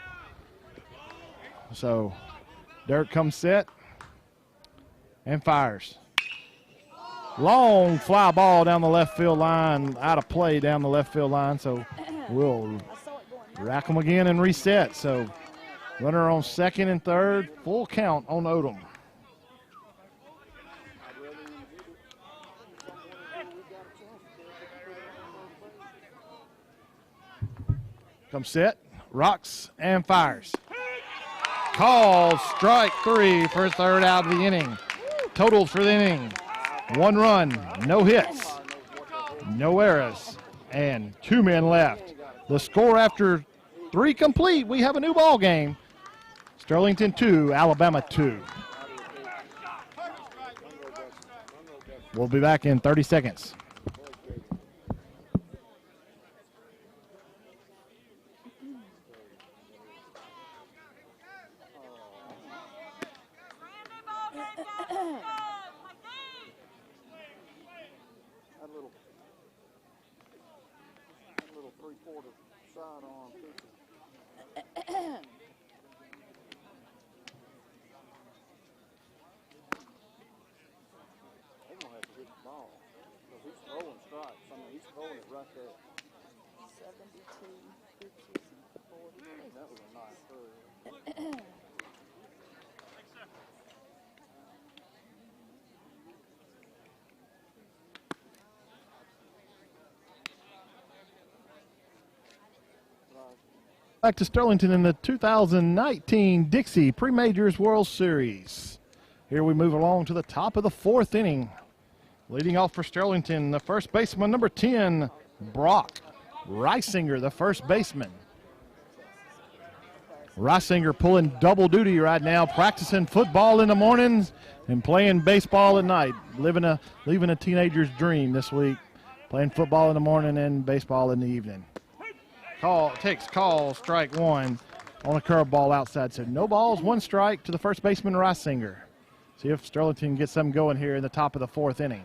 So Dirt comes set and fires. Long fly ball down the left field line, out of play down the left field line. So we'll rack them again and reset. So runner on second and third, full count on Odom. Comes set, rocks, and fires. Called, strike 3 for his third out of the inning. Totals for the inning: 1 run, no hits, no errors, and 2 men left. The score after 3 complete, we have a new ball game. Sterlington 2, Alabama 2. We'll be back in 30 seconds. That little 3/4 sidearm pitcher. They're gonna have to hit the ball. Because he's throwing strikes. I mean, he's throwing it right there. 72 pitches and 40. That was a nice throw. Back to Sterlington in the 2019 Dixie Pre-Majors World Series. Here we move along to the top of the 4th inning. Leading off for Sterlington, the first baseman, number 10, Brock Reisinger, the first baseman. Reisinger pulling double duty right now, practicing football in the mornings and playing baseball at night. Living a teenager's dream this week, playing football in the morning and baseball in the evening. Takes call, strike 1 on a curveball outside. So no balls, 1 strike to the first baseman, Reisinger. See if Sterlington gets something going here in the top of the 4th inning.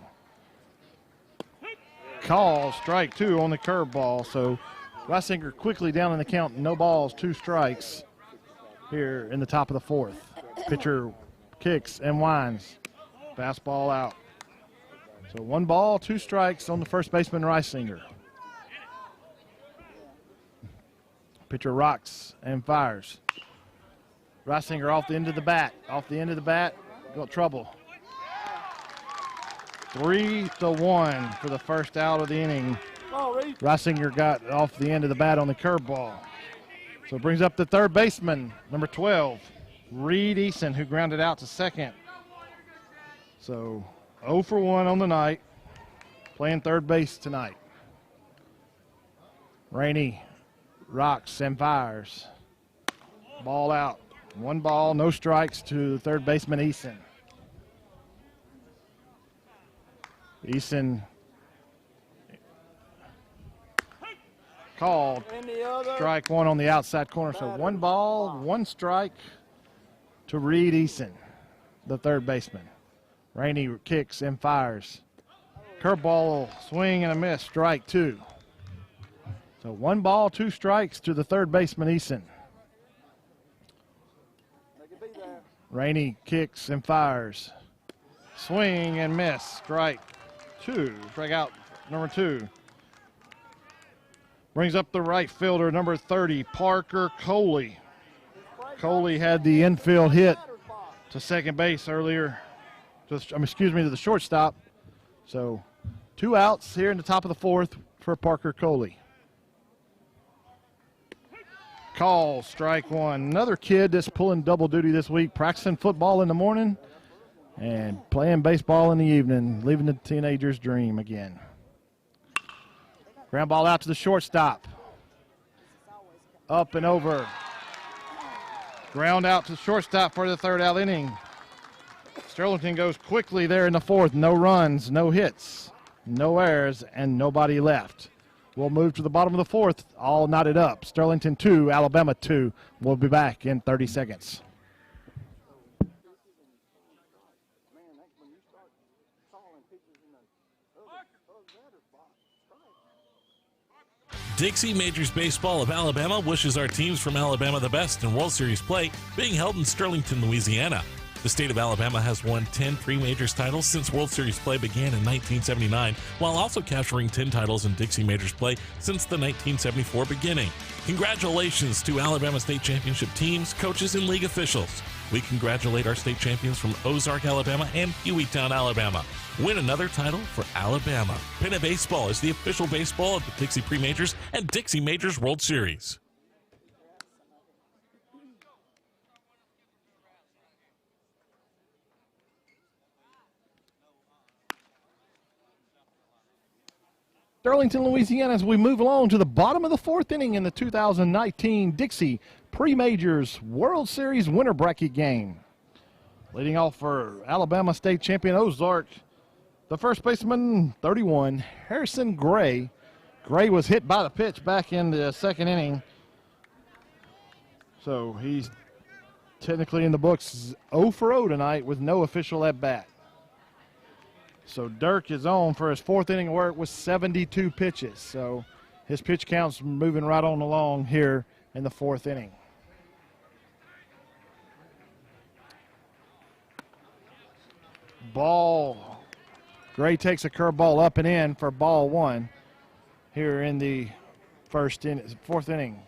Call, strike 2 on the curveball. So Reisinger quickly down in the count, no balls, 2 strikes here in the top of the 4th. Pitcher kicks and winds. Fastball out. So 1 ball, 2 strikes on the first baseman, Reisinger. Pitcher rocks and fires. Reisinger off the end of the bat. Got trouble. 3-1 for the first out of the inning. Reisinger got off the end of the bat on the curveball. So it brings up the third baseman, number 12, Reed Eason, who grounded out to second. So 0 for 1 on the night, playing third base tonight. Rainey rocks and fires. Ball out. 1 ball, no strikes to third baseman Eason. Eason called. Strike 1 on the outside corner. So 1 ball, 1 strike to Reed Eason, the third baseman. Rainey kicks and fires. Curveball, swing and a miss, strike 2. So 1 ball, 2 strikes to the third baseman Eason. Rainey kicks and fires. Swing and miss, strike 2. Strike out number 2. Brings up the right fielder, number 30, Parker Coley. Coley had the infield hit to second base earlier. To the shortstop. So 2 outs here in the top of the 4th for Parker Coley. Call, strike 1. Another kid that's pulling double duty this week, practicing football in the morning and playing baseball in the evening, living the teenager's dream again. Ground ball out to the shortstop. Up and over. Ground out to the shortstop for the 3rd out inning. Sterlington goes quickly there in the 4th. No runs, no hits, no errors, and nobody left. We'll move to the bottom of the 4th, all knotted up. Sterlington 2, Alabama 2. We'll be back in 30 seconds. Dixie Majors Baseball of Alabama wishes our teams from Alabama the best in World Series play, being held in Sterlington, Louisiana. The state of Alabama has won 10 pre-majors titles since World Series play began in 1979, while also capturing 10 titles in Dixie Majors play since the 1974 beginning. Congratulations to Alabama State Championship teams, coaches, and league officials. We congratulate our state champions from Ozark, Alabama and Hueytown, Alabama. Win another title for Alabama. Pinna Baseball is the official baseball of the Dixie Pre-Majors and Dixie Majors World Series. Sterlington, Louisiana, as we move along to the bottom of the 4th inning in the 2019 Dixie Pre-Majors World Series winter bracket game. Leading off for Alabama State champion Ozark, the first baseman, 31, Harrison Gray. Gray was hit by the pitch back in the 2nd inning. So he's technically in the books 0 for 0 tonight with no official at bat. So Dirk is on for his 4th inning of work with 72 pitches. So his pitch count's moving right on along here in the 4th inning. Ball. Gray takes a curveball up and in for ball 1 here in the 4th inning.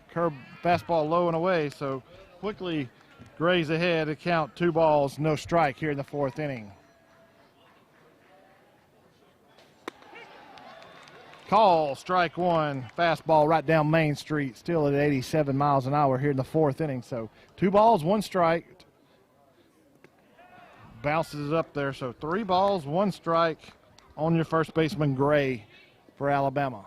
Fastball low and away, so quickly Gray's ahead to count 2 balls, no strike here in the 4th inning. Call, strike 1, fastball right down Main Street, still at 87 miles an hour here in the 4th inning. So 2 balls, 1 strike. Bounces it up there, so 3 balls, 1 strike on your first baseman, Gray, for Alabama.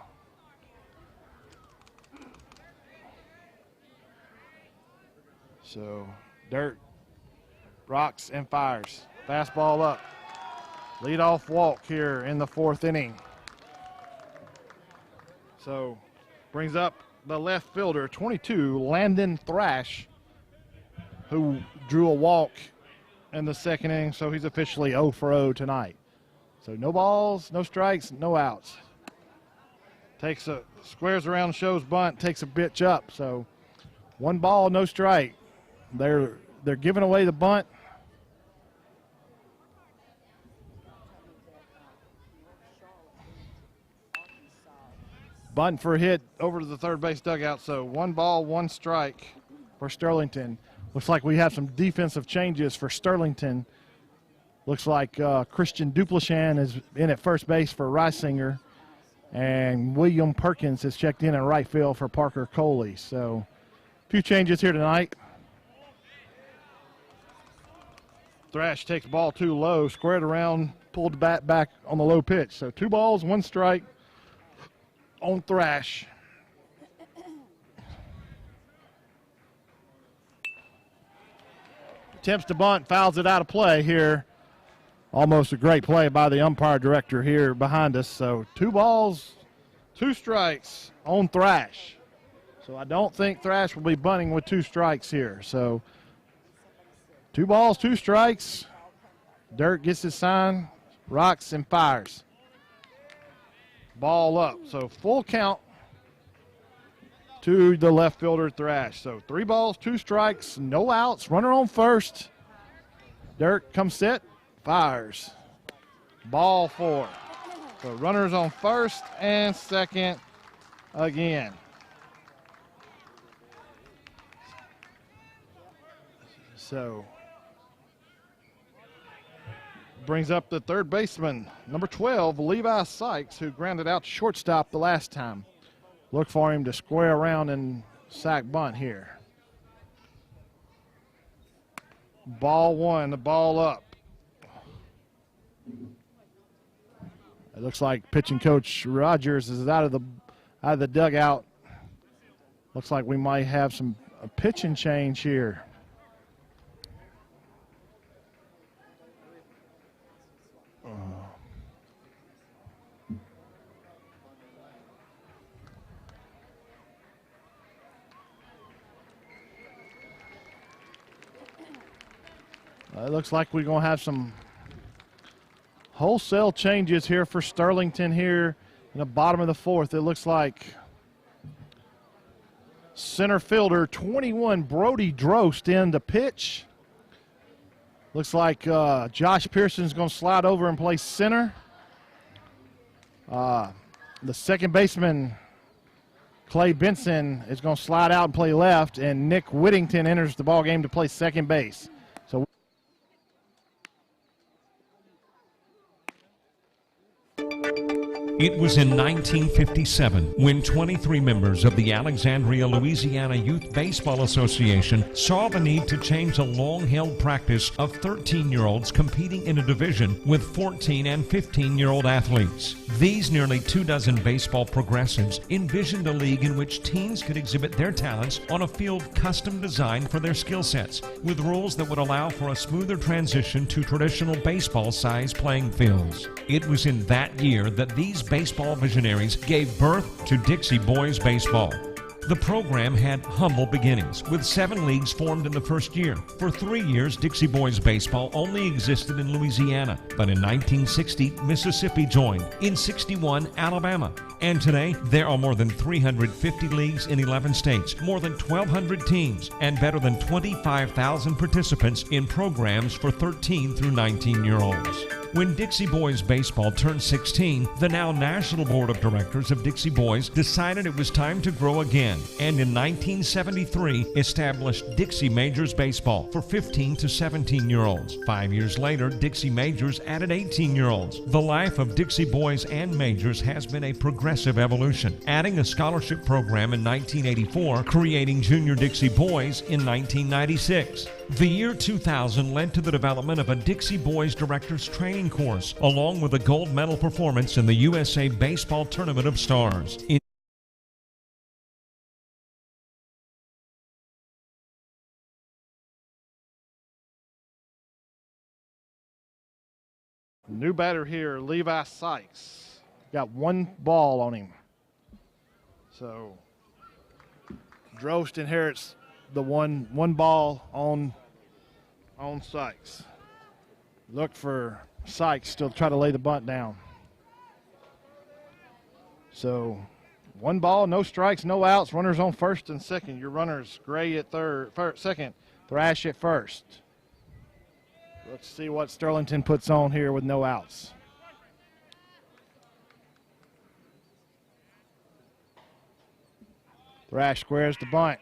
So Dirt rocks and fires. Fastball up. Leadoff walk here in the 4th inning. So brings up the left fielder, 22, Landon Thrash, who drew a walk in the 2nd inning, so he's officially 0 for 0 tonight. So no balls, no strikes, no outs. Squares around, shows bunt, takes a pitch up. So 1 ball, no strike. They're giving away the bunt. Bunt for a hit over to the third base dugout. So 1 ball, 1 strike for Sterlington. Looks like we have some defensive changes for Sterlington. Looks like Christian Duplashan is in at first base for Reisinger, and William Perkins has checked in at right field for Parker Coley. So Few changes here tonight. Thrash takes ball too low, squared around, pulled the bat back on the low pitch. So 2 balls, 1 strike on Thrash. Attempts to bunt, fouls it out of play here. Almost a great play by the umpire director here behind us. So 2 balls, 2 strikes on Thrash. So I don't think Thrash will be bunting with 2 strikes here. So 2 balls, 2 strikes. Dirk gets his sign, rocks and fires. Ball up. So full count to the left fielder Thrash. So 3 balls, 2 strikes, no outs, runner on first. Dirk comes set, fires. Ball 4. So runners on first and second again. So brings up the third baseman, number 12, Levi Sykes, who grounded out to shortstop the last time. Look for him to square around and sack bunt here. Ball 1, the ball up. It looks like pitching coach Rogers is out of the dugout. Looks like we might have a pitching change here. It looks like we're going to have some wholesale changes here for Sterlington here in the bottom of the 4th. It looks like center fielder 21 Brody Drost in the pitch. Looks like Josh Pearson's going to slide over and play center. The second baseman Clay Benson is going to slide out and play left, and Nick Whittington enters the ball game to play second base. So it was in 1957 when 23 members of the Alexandria, Louisiana Youth Baseball Association saw the need to change a long-held practice of 13-year-olds competing in a division with 14 and 15-year-old athletes. These nearly 24 baseball progressives envisioned a league in which teens could exhibit their talents on a field custom designed for their skill sets, with rules that would allow for a smoother transition to traditional baseball-size playing fields. It was in that year that these baseball visionaries gave birth to Dixie Boys Baseball. The program had humble beginnings, with 7 leagues formed in the first year. For 3 years, Dixie Boys Baseball only existed in Louisiana, but in 1960, Mississippi joined, in 61, Alabama. And today, there are more than 350 leagues in 11 states, more than 1,200 teams, and better than 25,000 participants in programs for 13 through 19-year-olds. When Dixie Boys Baseball turned 16, the now National Board of Directors of Dixie Boys decided it was time to grow again, and in 1973 established Dixie Majors Baseball for 15 to 17-year-olds. 5 years later, Dixie Majors added 18-year-olds. The life of Dixie Boys and Majors has been a progressive evolution, adding a scholarship program in 1984, creating Junior Dixie Boys in 1996. The year 2000 led to the development of a Dixie Boys Directors Training Course, along with a gold medal performance in the USA Baseball Tournament of Stars. New batter here, Levi Sykes. Got 1 ball on him. So Drost inherits the one ball on Sykes. Look for Sykes still try to lay the bunt down. So 1 ball, no strikes, no outs. Runners on first and second. Your runners Gray at second, Thrash at first. Let's see what Sterlington puts on here with no outs. Thrash squares the bunt.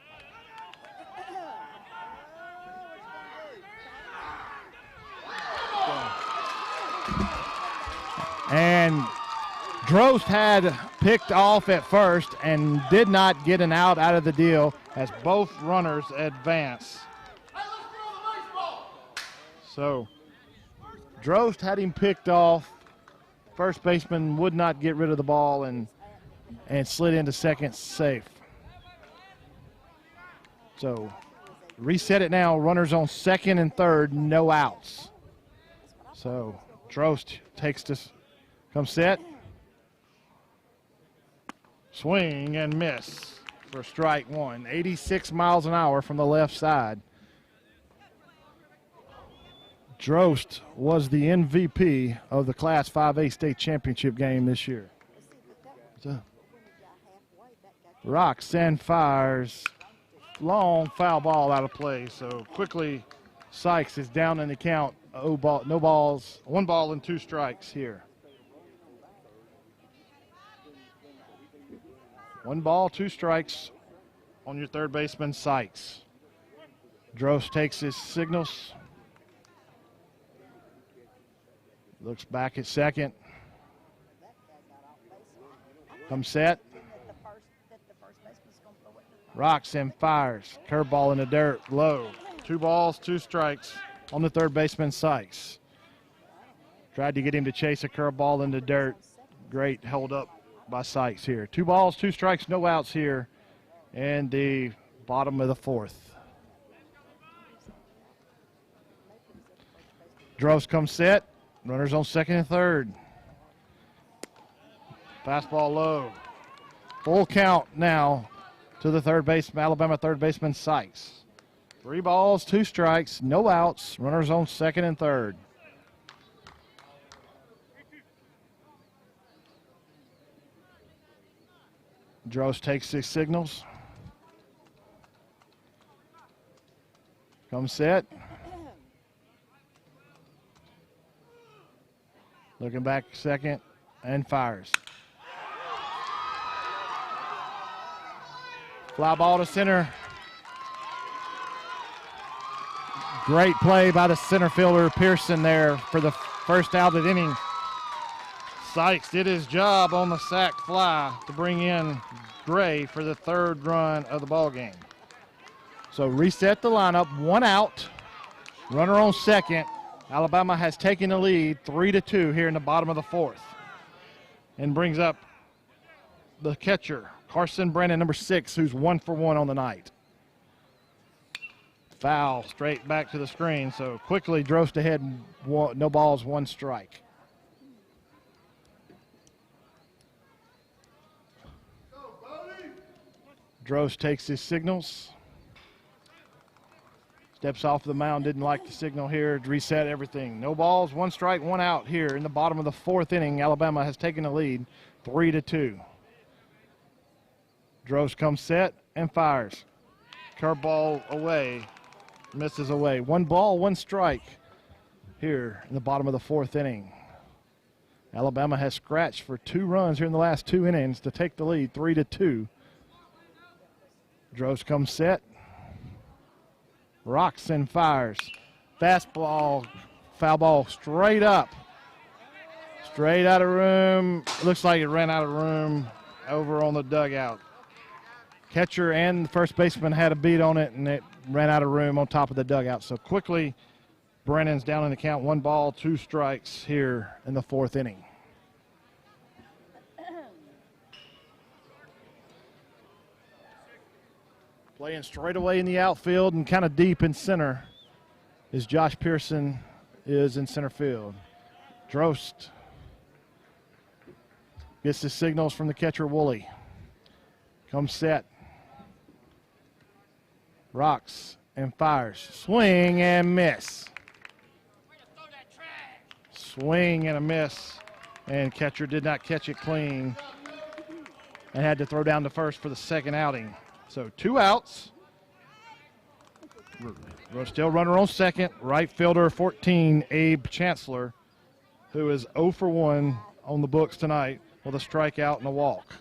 And Drost had picked off at first and did not get an out of the deal. as both runners advance. So Drost had him picked off. First baseman would not get rid of the ball and slid into second safe. So reset it now. Runners on second and third, no outs. So Drost takes this, comes set. Swing and miss for strike one. 86 miles an hour from the left side. Drost was the MVP of the Class 5A state championship game this year. So, rocks and fires. Long foul ball out of play. So quickly Sykes is down in the count. No balls, 1 ball and 2 strikes here. 1 ball, 2 strikes on your third baseman, Sykes. Drost takes his signals. Looks back at second. Comes set. Rocks and fires. Curveball in the dirt, low. 2 balls, 2 strikes on the third baseman, Sykes. Tried to get him to chase a curveball in the dirt. Great hold up by Sykes here. 2 balls, 2 strikes, no outs here in the bottom of the 4th. Drost comes set. Runners on second and third. Fastball low. Full count now to the third baseman, Alabama third baseman Sykes. 3 balls, 2 strikes, no outs. Runners on second and third. Drost takes 6 signals. Comes set. Looking back second and fires. Fly ball to center. Great play by the center fielder Pearson there for the first out of the inning. Sykes did his job on the sac fly to bring in Gray for the 3rd run of the ball game. So reset the lineup, 1 out, runner on second. Alabama has taken the lead 3-2 here in the bottom of the 4th, and brings up the catcher, Carson Brennan, number 6, who's 1 for 1 on the night. Foul straight back to the screen, so quickly Drost ahead, no balls, 1 strike. Drost takes his signals. Steps off the mound, didn't like the signal here, reset everything. No balls, 1 strike, 1 out here in the bottom of the 4th inning. Alabama has taken the lead 3-2. Drost comes set and fires. Curveball away, misses away. 1 ball, 1 strike here in the bottom of the 4th inning. Alabama has scratched for 2 runs here in the last 2 innings to take the lead 3-2. Drost comes set. Rocks and fires. Fastball, foul ball straight up. Straight out of room. Looks like it ran out of room over on the dugout. Catcher and the first baseman had a beat on it, and it ran out of room on top of the dugout. So quickly, Brennan's down in the count. 1 ball, 2 strikes here in the 4th inning. Playing straight away in the outfield and kind of deep in center is Josh Pearson is in center field. Drost gets the signals from the catcher Woolley. Comes set. Rocks and fires. Swing and miss. Swing and a miss. And catcher did not catch it clean and had to throw down to first for the 2nd outing. So 2 outs. Still runner on second. Right fielder 14, Abe Chancellor, who is 0 for 1 on the books tonight with a strikeout and a walk.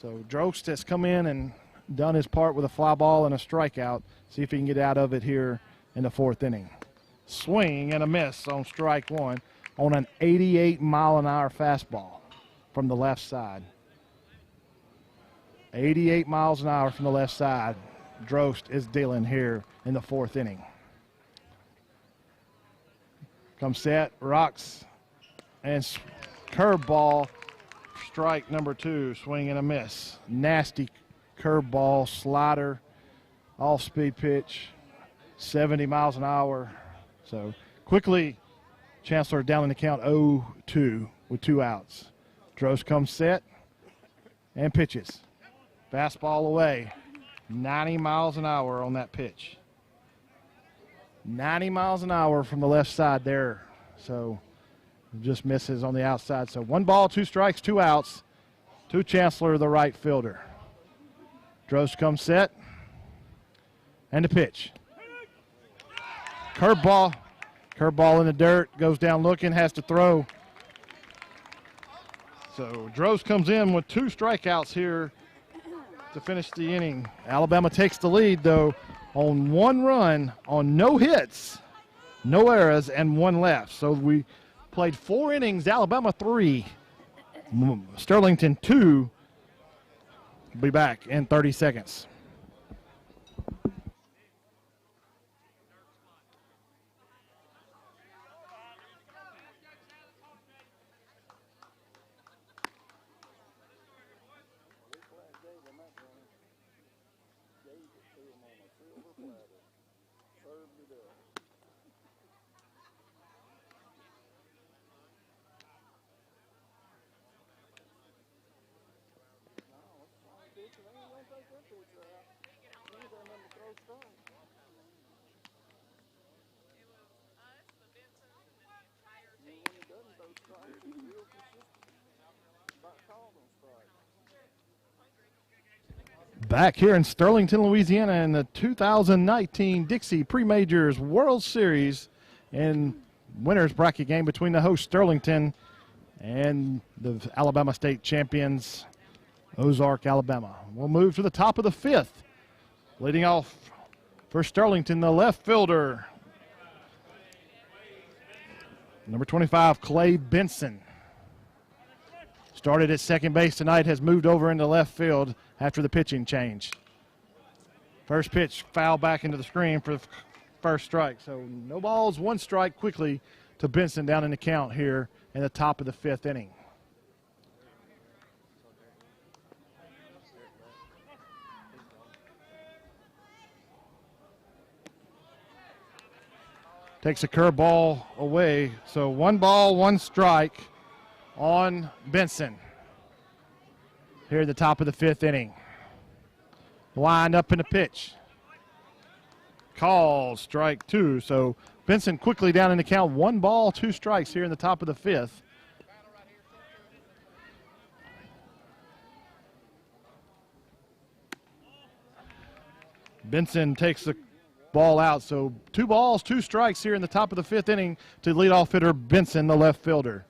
So Drost has come in and done his part with a fly ball and a strikeout. See if he can get out of it here in the 4th inning. Swing and a miss on strike 1 on an 88-mile-an-hour fastball from the left side. 88 miles an hour from the left side. Drost is dealing here in the 4th inning. Comes set, rocks, and curveball, strike number 2, swing and a miss. Nasty curveball, slider, off-speed pitch, 70 miles an hour. So quickly, Chancellor down in the count 0-2 with 2 outs. Drost comes set and pitches. Fastball away, 90 miles an hour on that pitch. 90 miles an hour from the left side there. So just misses on the outside. So 1 ball, 2 strikes, 2 outs to Chancellor, the right fielder. Drost comes set and the pitch. Curveball in the dirt, goes down looking, has to throw. So Drost comes in with 2 strikeouts here to finish the inning. Alabama takes the lead, though, on 1 run, on no hits, no errors, and 1 left. So we played 4 innings, Alabama 3, Sterlington 2. Be back in 30 seconds. Back here in Sterlington, Louisiana in the 2019 Dixie Pre-Majors World Series and winners bracket game between the host Sterlington and the Alabama State champions Ozark, Alabama. We'll move to the top of the 5th. Leading off for Sterlington, the left fielder, number 25, Clay Benson. Started at second base tonight, has moved over into left field after the pitching change. First pitch, foul back into the screen for the first strike. So no balls, 1 strike quickly to Benson down in the count here in the top of the 5th inning. Takes a curveball away. So 1 ball, 1 strike on Benson here at the top of the 5th inning. Wind up in the pitch. Call, strike 2. So Benson quickly down in the count. 1 ball, 2 strikes here in the top of the 5th. Benson takes the ball out. So 2 balls, 2 strikes here in the top of the 5th inning to leadoff hitter Benson, the left fielder.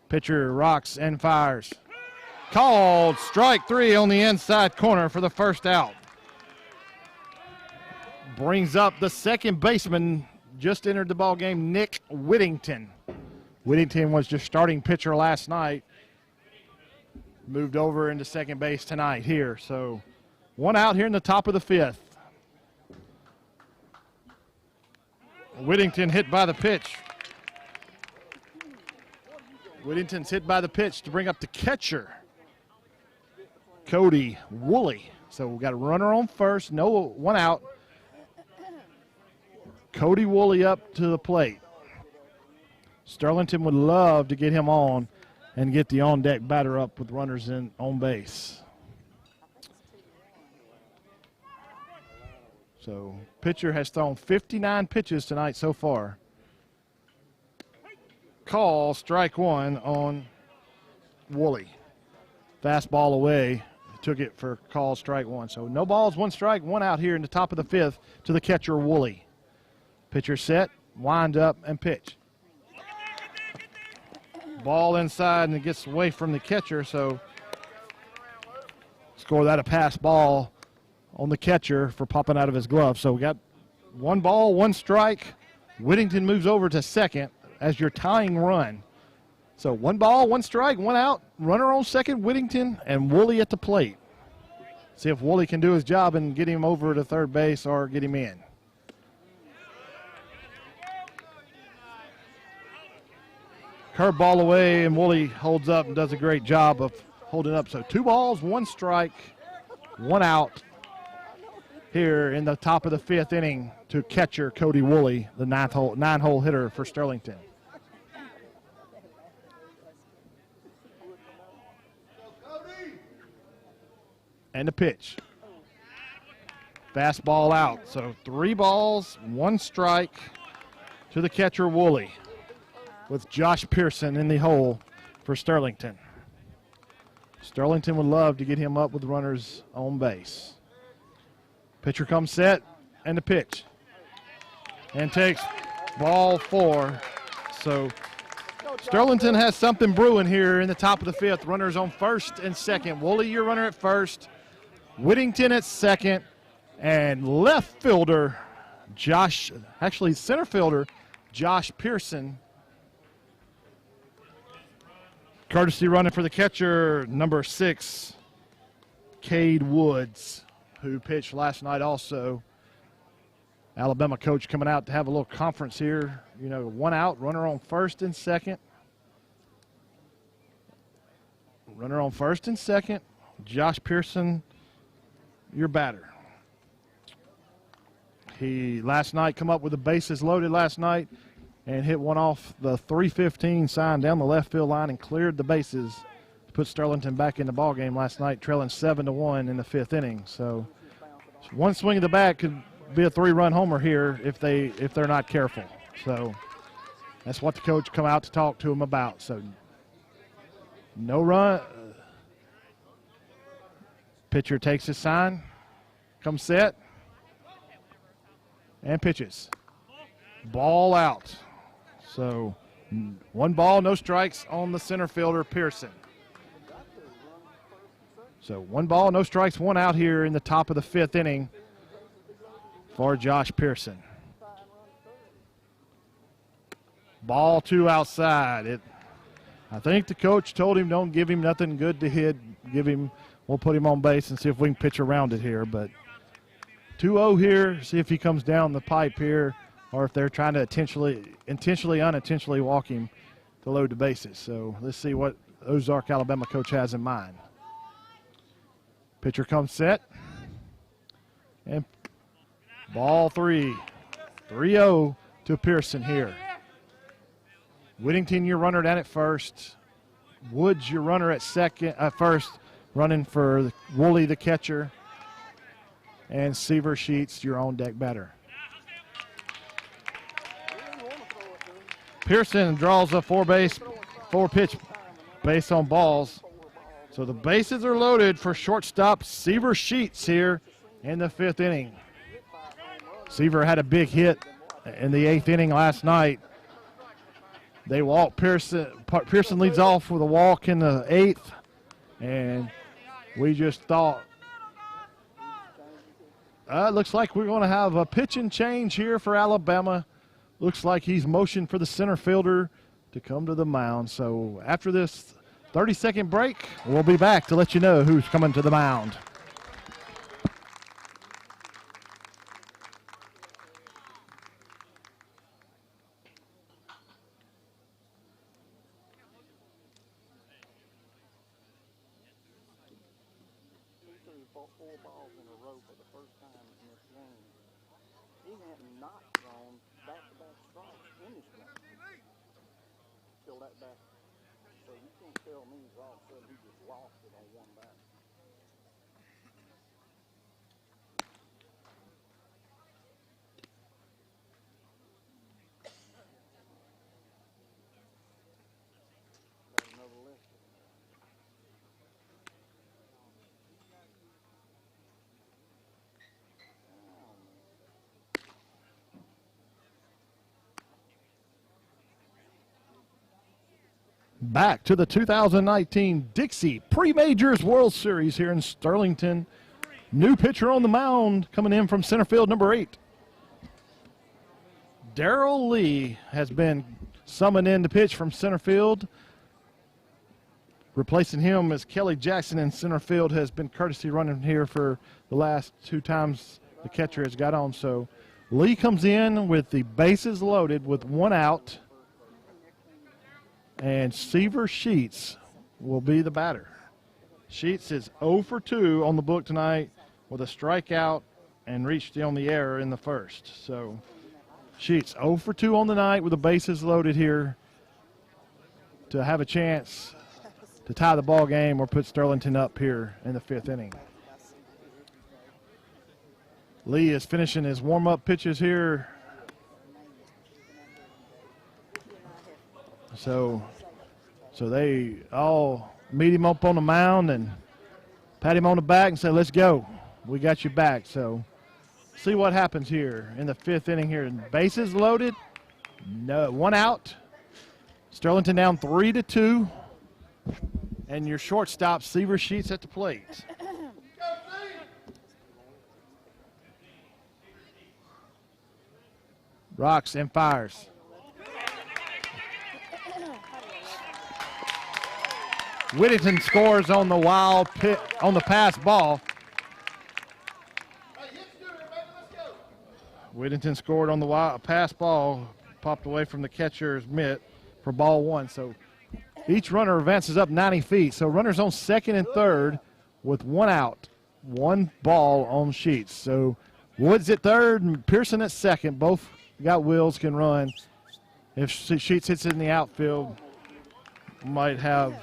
Pitcher rocks and fires. Called, strike 3 on the inside corner for the first out. Brings up the second baseman, just entered the ball game, Nick Whittington. Whittington was just starting pitcher last night. Moved over into second base tonight here. So 1 out here in the top of the 5th. Whittington hit by the pitch. Whittington's hit by the pitch to bring up the catcher, Cody Woolley. So we've got a runner on first, 1 out. Cody Woolley up to the plate. Sterlington would love to get him on and get the on-deck batter up with runners in on base. So pitcher has thrown 59 pitches tonight so far. Call, strike 1 on Woolley. Fastball away. Took it for call, strike 1. So no balls, 1 strike, 1 out here in the top of the 5th to the catcher, Woolley. Pitcher set, wind up, and pitch. Ball inside, and it gets away from the catcher, so score that a pass ball on the catcher for popping out of his glove. So we got 1 ball, 1 strike. Whittington moves over to second as your tying run. So 1 ball, 1 strike, 1 out. Runner on second, Whittington, and Woolley at the plate. See if Woolley can do his job and get him over to third base or get him in. Curveball away, and Woolley holds up and does a great job of holding up. So 2 balls, 1 strike, 1 out here in the top of the 5th inning to catcher Cody Woolley, the 9-hole hitter for Sterlington. And the pitch. Fastball out. So 3 balls, 1 strike to the catcher Woolley, with Josh Pearson in the hole for Sterlington. Sterlington would love to get him up with runners on base. Pitcher comes set, and the pitch. And takes ball 4. So Sterlington has something brewing here in the top of the 5th. Runners on first and second. Woolley, your runner at first. Whittington at second. And left fielder, center fielder, Josh Pearson. Courtesy running for the catcher, number 6, Cade Woods, who pitched last night also. Alabama coach coming out to have a little conference here. 1 out, runner on first and second. Runner on first and second. Josh Pearson, your batter. He last night come up with the bases loaded last night and hit one off the 315 sign down the left field line and cleared the bases to put Sterlington back in the ball game last night, trailing 7-1 in the 5th inning. So one swing of the bat could be a 3-run homer here if they're not careful. So that's what the coach come out to talk to him about. So no run. Pitcher takes his sign, comes set, and pitches. Ball out. So 1 ball, no strikes on the center fielder, Pearson. So 1 ball, no strikes, 1 out here in the top of the 5th inning for Josh Pearson. Ball 2 outside. I think the coach told him don't give him nothing good to hit. We'll put him on base and see if we can pitch around it here. But 2-0 here, see if he comes down the pipe here, or if they're trying to intentionally, unintentionally walk him to load the bases. So let's see what Ozark, Alabama coach has in mind. Pitcher comes set. And ball 3. 3-0 to Pearson here. Whittington, your runner down at first. Woods, your runner at first, running for Woolley, the catcher. And Seaver Sheets, your on deck batter. Pearson draws a 4-pitch base on balls. So the bases are loaded for shortstop Seaver Sheets here in the 5th inning. Seaver had a big hit in the 8th inning last night. They walk Pearson. Pearson leads off with a walk in the 8th, and we just thought, looks like we're going to have a pitching change here for Alabama. Looks like he's motioned for the center fielder to come to the mound. So after this 30-second break, we'll be back to let you know who's coming to the mound. Four balls in a row for the first time in this game. He had not thrown back-to-back strikes in this game till that back. So you can't tell me all of a sudden he just lost it on one back. Got another left. Back to the 2019 Dixie Pre-Majors World Series here in Sterlington. New pitcher on the mound coming in from center field, number 8. Darrell Lee has been summoned in to pitch from center field. Replacing him is Kelly Jackson in center field, has been courtesy running here for the last 2 times the catcher has got on. So Lee comes in with the bases loaded with 1 out, and Seaver Sheets will be the batter. Sheets is 0 for 2 on the book tonight with a strikeout and reached on the error in the first. So Sheets 0 for 2 on the night with the bases loaded here to have a chance to tie the ball game or put Sterlington up here in the 5th inning. Lee is finishing his warm-up pitches here. So they all meet him up on the mound and pat him on the back and say, let's go. We got you back. So see what happens here in the 5th inning here. Bases loaded. No, 1 out. Sterlington down 3-2. And your shortstop, Seaver Sheets, at the plate. Rocks and fires. Whittington scores on the wild pit on the pass ball. Whittington scored on the wild pass ball, popped away from the catcher's mitt for ball 1. So each runner advances up 90 feet. So runners on 2nd and 3rd with 1 out, 1 ball on Sheets. So Woods at 3rd and Pearson at 2nd. Both got wheels, can run. If Sheets hits it in the outfield, might have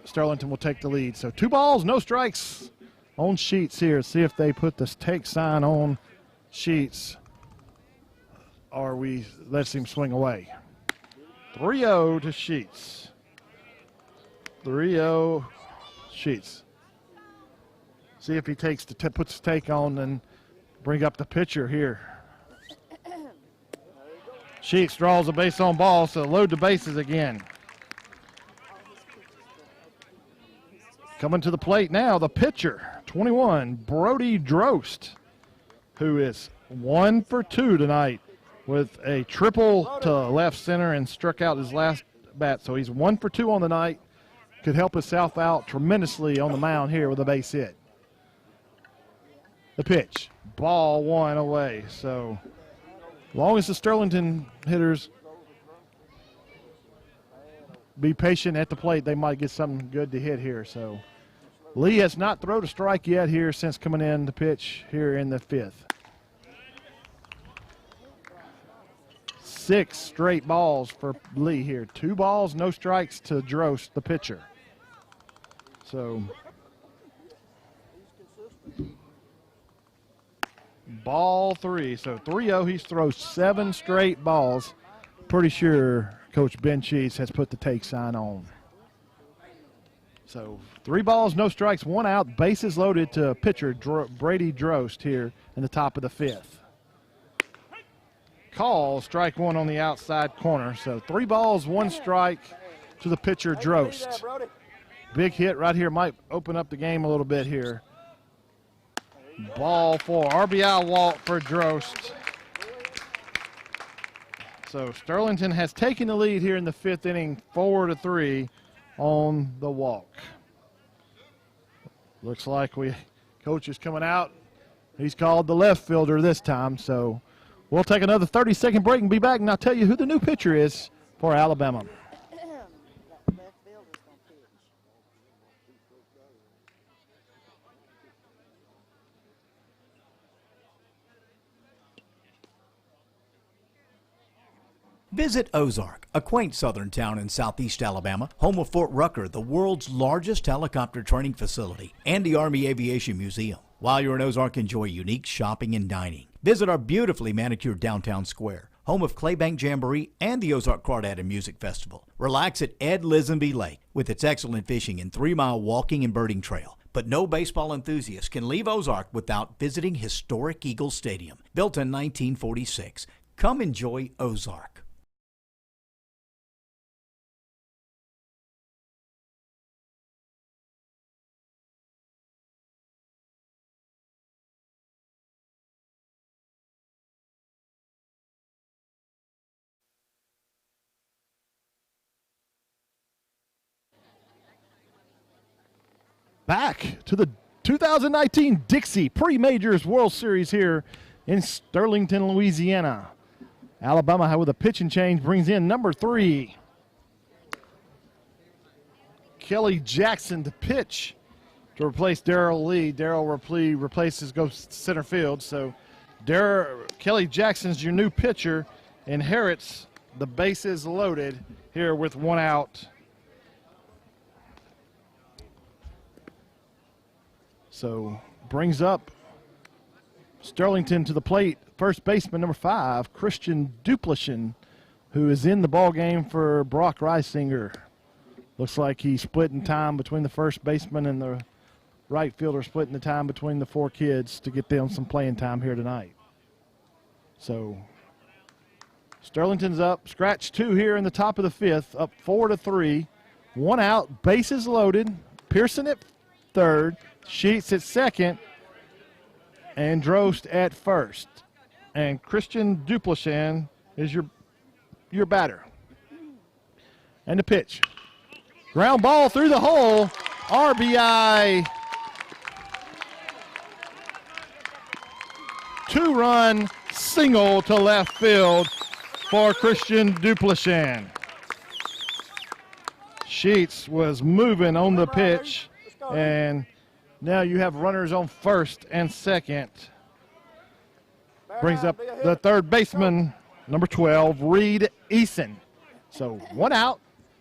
Sterlington will take the lead. So 2 balls, no strikes on Sheets here. See if they put this take sign on Sheets or we let him swing away. 3-0 to Sheets. 3-0 Sheets. See if he takes puts the take on and bring up the pitcher here. Sheets draws a base on ball, so load the bases again. Coming to the plate now, the pitcher, 21, Brody Drost, who is 1 for 2 tonight with a triple to left center and struck out his last bat. So he's 1 for 2 on the night. Could help himself out tremendously on the mound here with a base hit. The pitch, ball 1 away. So as long as the Sterlington hitters be patient at the plate, they might get something good to hit here. So Lee has not thrown a strike yet here since coming in to pitch here in the 5th. 6 straight balls for Lee here. 2 balls, no strikes to Drost, the pitcher. So ball 3. So 3-0, he throws 7 straight balls. Pretty sure Coach Ben Sheets has put the take sign on. So 3 balls, no strikes, 1 out, bases loaded to pitcher Brady Drost here in the top of the 5th. Call, strike 1 on the outside corner. So 3 balls, 1 strike to the pitcher Drost. Big hit right here might open up the game a little bit here. Ball 4, RBI walk for Drost. So Sterlington has taken the lead here in the 5th inning, 4-3 on the walk. Looks like coach is coming out. He's called the left fielder this time, so we'll take another 30-second break and be back, and I'll tell you who the new pitcher is for Alabama. Visit Ozark, a quaint southern town in southeast Alabama, home of Fort Rucker, the world's largest helicopter training facility, and the Army Aviation Museum. While you're in Ozark, enjoy unique shopping and dining. Visit our beautifully manicured downtown square, home of Claybank Jamboree and the Ozark Crawdad and Music Festival. Relax at Ed Lisenby Lake with its excellent fishing and 3-mile walking and birding trail. But no baseball enthusiast can leave Ozark without visiting historic Eagles Stadium, built in 1946. Come enjoy Ozark. back to the 2019 Dixie Pre-Majors World Series here in Sterlington, Louisiana. Alabama with a pitching change brings in number 3, Kelly Jackson to pitch to replace Darrell Lee. Darrell Lee replaces, goes to center field. So Kelly Jackson's your new pitcher, inherits the bases loaded here with 1 out. So brings up Sterlington to the plate. First baseman number 5, Christian Duplichin, who is in the ball game for Brock Reisinger. Looks like he's splitting time between the first baseman and the right fielder, splitting the time between the 4 kids to get them some playing time here tonight. So Sterlington's up, scratch 2 here in the top of the 5th, up 4-3. 1 out, bases loaded. Pearson at third, Sheets at second, and Drost at first. And Christian Duplichin is your batter. And the pitch. Ground ball through the hole. RBI. 2-run single to left field for Christian Duplichin. Sheets was moving on the pitch, and now you have runners on first and second. Brings up the third baseman, number 12, Reed Eason. So 1 out.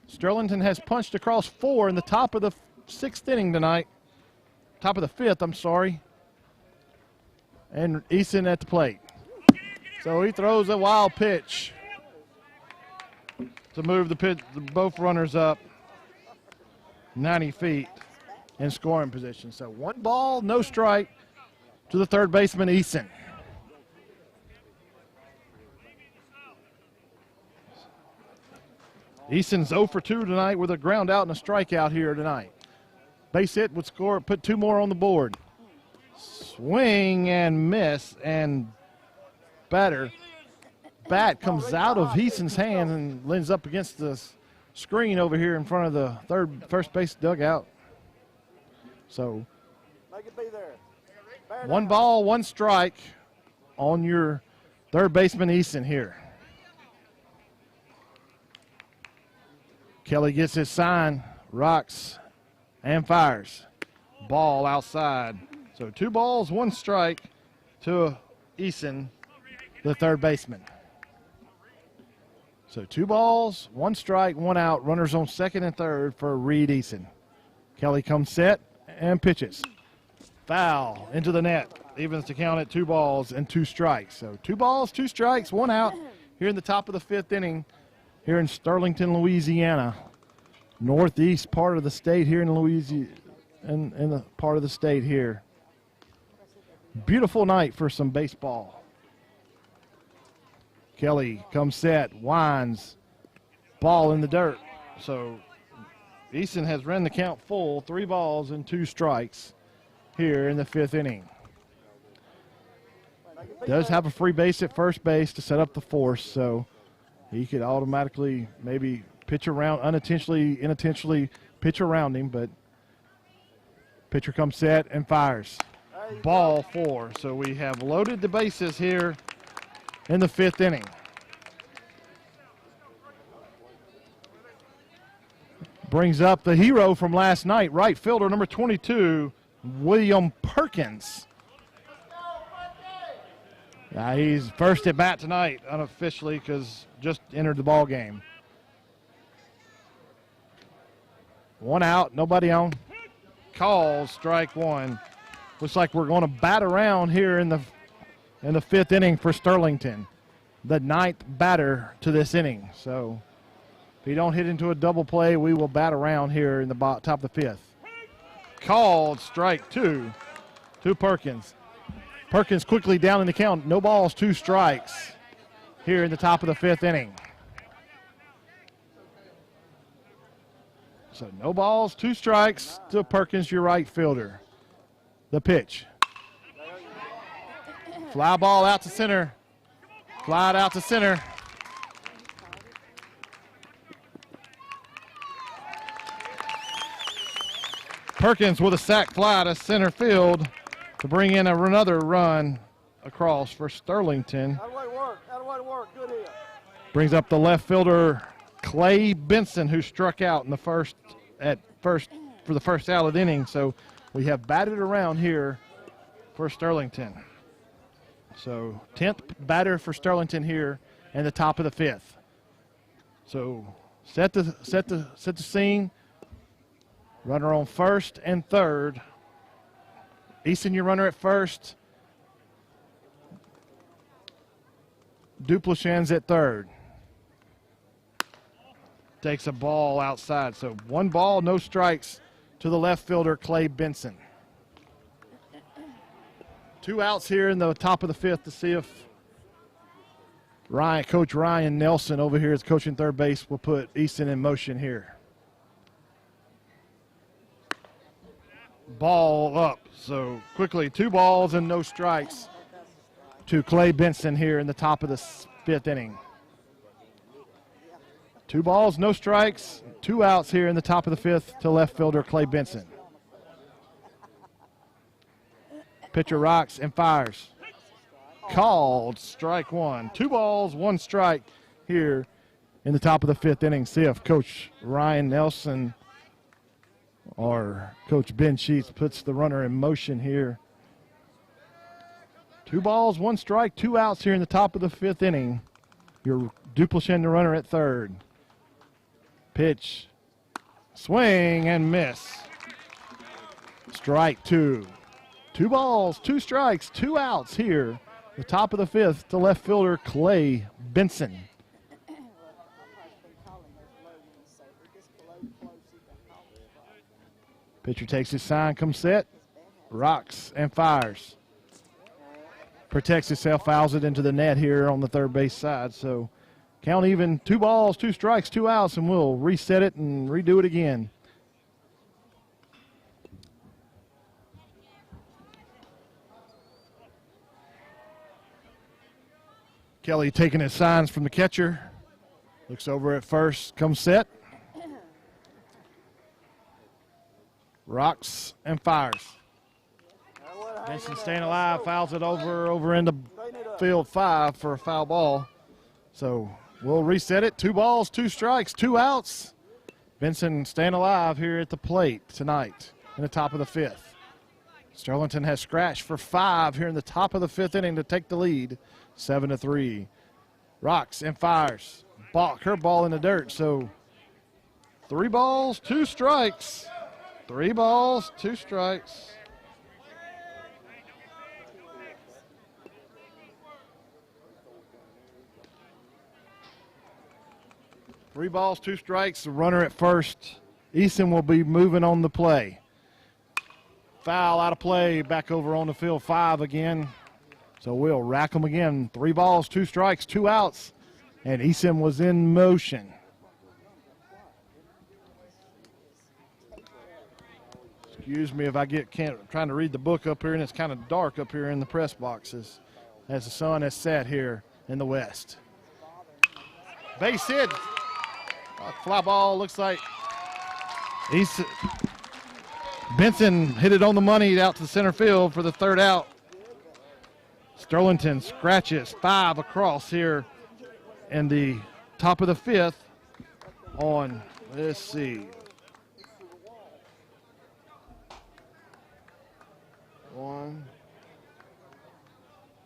Sterlington has punched across 4 in the top of the 6th inning tonight. Top of the 5th, I'm sorry. And Eason at the plate. So he throws a wild pitch to move both runners up 90 feet in scoring position. So 1 ball, no strike to the third baseman, Eason. Eason's 0 for 2 tonight with a ground out and a strikeout here tonight. Base hit would score, put 2 more on the board. Swing and miss, and bat comes out of Eason's hand and lands up against the screen over here in front of the first base dugout. So 1 ball, 1 strike on your third baseman Eason here. Kelly gets his sign, rocks, and fires. Ball outside. So 2 balls, 1 strike to Eason, the third baseman. So 2 balls, 1 strike, 1 out. Runners on second and third for Reed Eason. Kelly comes set and pitches. Foul into the net. Evens to count at 2 balls and 2 strikes. So 2 balls, 2 strikes, 1 out here in the top of the 5th inning here in Sterlington, Louisiana. Northeast part of the state here in Louisiana, in the part of the state here. Beautiful night for some baseball. Kelly comes set, winds, ball in the dirt. So Eason has run the count full, 3 balls and 2 strikes here in the 5th inning. Does have a free base at first base to set up the force, so he could automatically maybe pitch around, unintentionally pitch around him, but pitcher comes set and fires. Ball 4. So we have loaded the bases here in the 5th inning. Brings up the hero from last night, right fielder number 22, William Perkins. He's first at bat tonight unofficially because just entered the ball game. 1 out, nobody on. Calls, strike 1. Looks like we're going to bat around here in the 5th inning for Sterlington, the 9th batter to this inning. So if you don't hit into a double play, we will bat around here in the top of the 5th. Called, strike 2 to Perkins. Perkins quickly down in the count. No balls, 2 strikes here in the top of the 5th inning. So no balls, 2 strikes to Perkins, your right fielder. The pitch. Fly ball out to center. Fly it out to center. Perkins with a sac fly to center field to bring in another run across for Sterlington. Out of way to work, good hit. Brings up the left fielder Clay Benson, who struck out in the first for the first out of the inning. So we have batted around here for Sterlington. So 10th batter for Sterlington here in the top of the 5th. So set the scene. Runner on first and third. Easton, your runner at first. Duplichen's at third. Takes a ball outside. So 1 ball, no strikes to the left fielder, Clay Benson. 2 outs here in the top of the 5th to see if Coach Ryan Nelson over here is coaching third base will put Easton in motion here. Ball up. So quickly, 2 balls and no strikes to Clay Benson here in the top of the 5th inning. 2 balls, no strikes, 2 outs here in the top of the 5th to left fielder Clay Benson. Pitcher rocks and fires. Called strike 1. 2 balls, 1 strike here in the top of the 5th inning. See if Coach Ryan Nelson or Coach Ben Sheets puts the runner in motion here. 2 balls, 1 strike, 2 outs here in the top of the 5th inning. You're Duplichin, the runner at third. Pitch, swing and miss. Strike 2. 2 balls, 2 strikes, 2 outs here. The top of the 5th to left fielder Clay Benson. Pitcher takes his sign, comes set, rocks and fires. Protects himself, fouls it into the net here on the third base side. So count even, 2 balls, 2 strikes, 2 outs, and we'll reset it and redo it again. Kelly taking his signs from the catcher. Looks over at first, comes set. Rocks and fires. Benson staying alive, fouls it over into field 5 for a foul ball. So we'll reset it. 2 balls, 2 strikes, 2 outs. Benson staying alive here at the plate tonight in the top of the 5th. Sterlington has scratched for 5 here in the top of the 5th inning to take the lead, 7-3. Rocks and fires. Curveball in the dirt. So 3 balls, 2 strikes. 3 balls, 2 strikes. Three balls, 2 strikes. The runner at first. Easton will be moving on the play. Foul out of play, back over on the field 5 again. So we'll rack them again. 3 balls, 2 strikes, 2 outs. And Easton was in motion. Excuse me if I trying to read the book up here, and it's kind of dark up here in the press boxes as the sun has set here in the west. Base hit. Fly ball looks like Benson hit it on the money out to center field for the 3rd out. Sterlington scratches 5 across here in the top of the 5th on, let's see,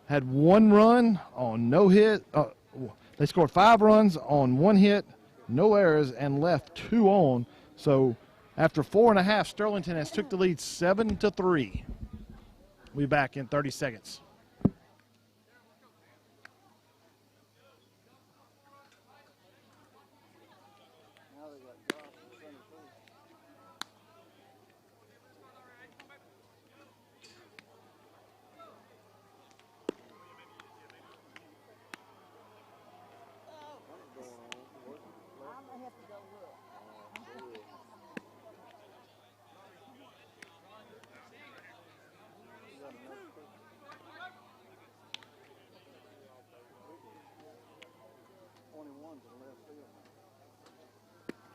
had 1 run on no hit. They scored 5 runs on 1 hit, no errors, and left 2 on. So after 4.5, Sterlington has took the lead 7-3. We'll be back in 30 seconds.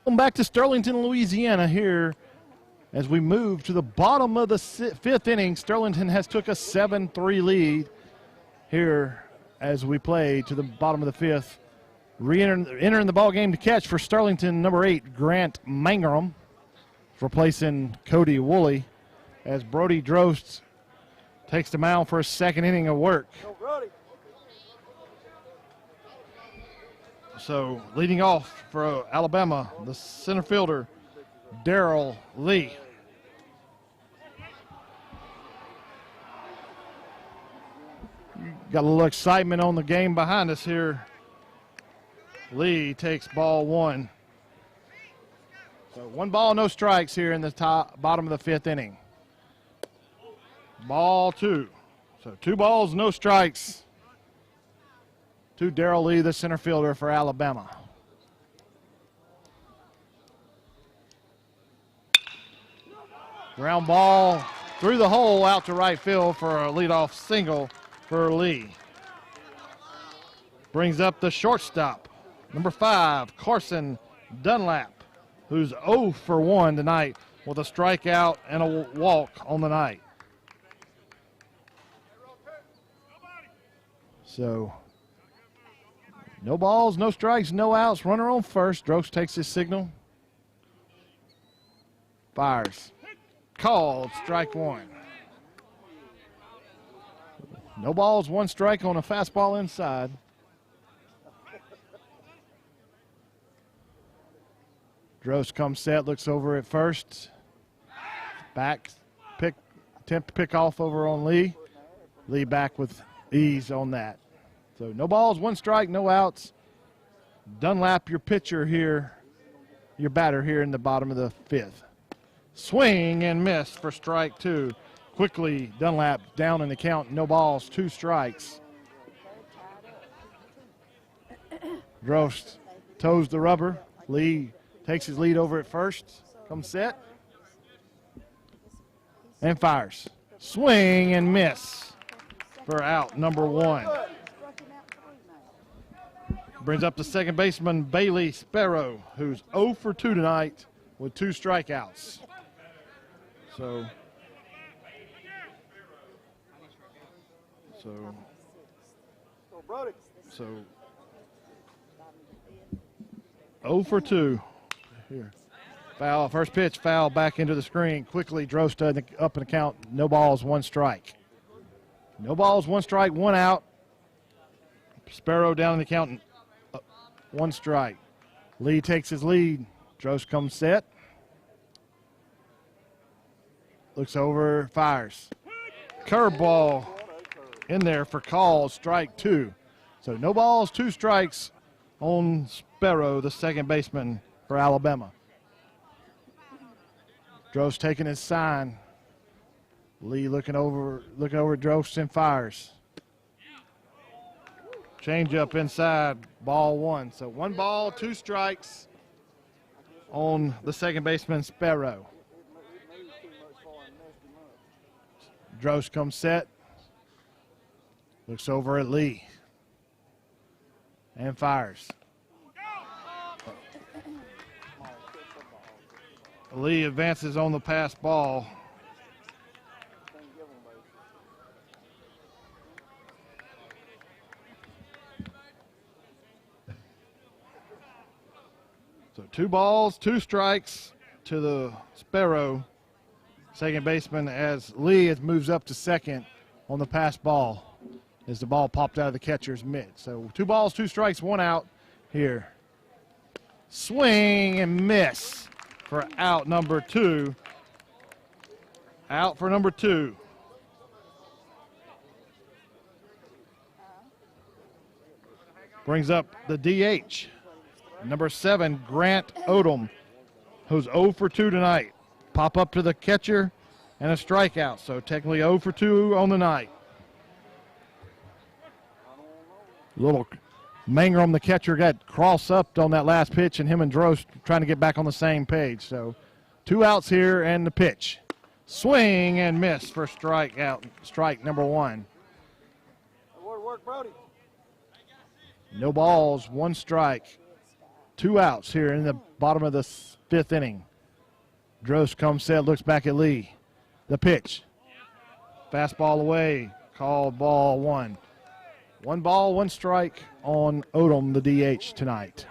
Welcome back to Sterlington, Louisiana here As we move to the bottom of the fifth inning, Sterlington has took a 7-3 lead here as we play to the bottom of the fifth. Entering the ball game to catch for Sterlington, number 8, Grant Mangrum, replacing Cody Woolley, as Brody Drost takes the mound for a second inning of work. So leading off for Alabama, the center fielder, Darrell Lee. Got a little excitement on the game behind us here. Lee takes ball one. So 1 ball, no strikes here in the bottom of the fifth inning. Ball 2. So 2 balls, no strikes to Darrell Lee, the center fielder for Alabama. Ground ball through the hole out to right field for a leadoff single for Lee. Brings up the shortstop, number 5, Carson Dunlap, who's 0 for 1 tonight with a strikeout and a walk on the night. So, no balls, no strikes, no outs. Runner on first. Drost takes his signal. Fires. Called, strike 1. No balls, 1 strike on a fastball inside. Drost comes set, looks over at first. Back, attempt to pick off over on Lee. Lee back with ease on that. So no balls, 1 strike, no outs. Dunlap, your pitcher here, your batter here in the bottom of the fifth. Swing and miss for strike 2. Quickly, Dunlap down in the count, no balls, 2 strikes. Drost toes the rubber. Lee takes his lead over at first. Comes set. And fires. Swing and miss for out number 1. Brings up the second baseman, Bailey Sparrow, who's 0 for 2 tonight with 2 strikeouts. So 0 for 2. Here. Foul, first pitch, foul back into the screen. Quickly, Drost up in the count. No balls, 1 strike. No balls, 1 strike, 1 out. Sparrow down in the count, 1 strike. Lee takes his lead. Drost comes set. Looks over, fires. Curveball in there for call, strike 2. So no balls, 2 strikes on Sparrow, the second baseman for Alabama. Drost taking his sign. Lee looking over Drost and fires. Change up inside, ball 1. So 1 ball, 2 strikes on the second baseman, Sparrow. Drost comes set. Looks over at Lee. And fires. Lee advances on the pass ball. So 2 balls, 2 strikes to the Sparrow, second baseman, as Lee moves up to second on the pass ball as the ball popped out of the catcher's mitt. So 2 balls, 2 strikes, 1 out here. Swing and miss for out number 2. Out for number 2. Brings up the DH. Number 7, Grant Odom, who's 0 for 2 tonight. Pop up to the catcher and a strikeout. So technically 0 for 2 on the night. Little Mangrum, the catcher, got cross-upped on that last pitch, and him and Drost trying to get back on the same page. So 2 outs here and the pitch. Swing and miss for strike number 1. Work, Brody. No balls, 1 strike. 2 outs here in the bottom of the 5th inning. Drost comes set, looks back at Lee. The pitch. Fastball away. Called ball one. 1 ball, 1 strike on Odom, the DH tonight.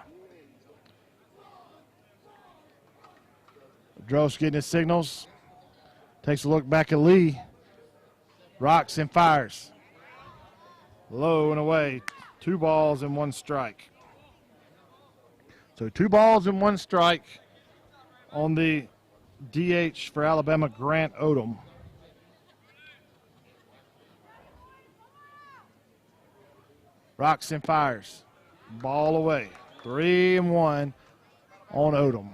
Drost getting his signals. Takes a look back at Lee. Rocks and fires. Low and away. 2 balls and 1 strike. So 2 balls and 1 strike on the DH for Alabama, Grant Odom. Rocks and fires. Ball away. 3-1 on Odom.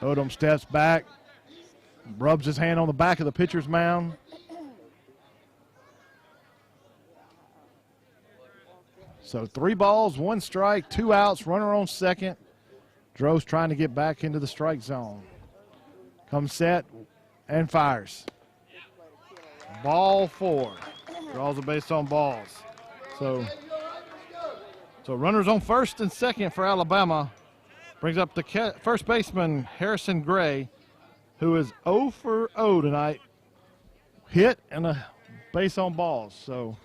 Odom steps back, rubs his hand on the back of the pitcher's mound. So 3 balls, 1 strike, 2 outs, runner on second. Drost trying to get back into the strike zone. Comes set and fires. Ball 4. Draws a base on balls. So runners on first and second for Alabama. Brings up the first baseman, Harrison Gray, who is 0 for 0 tonight. Hit and a base on balls. So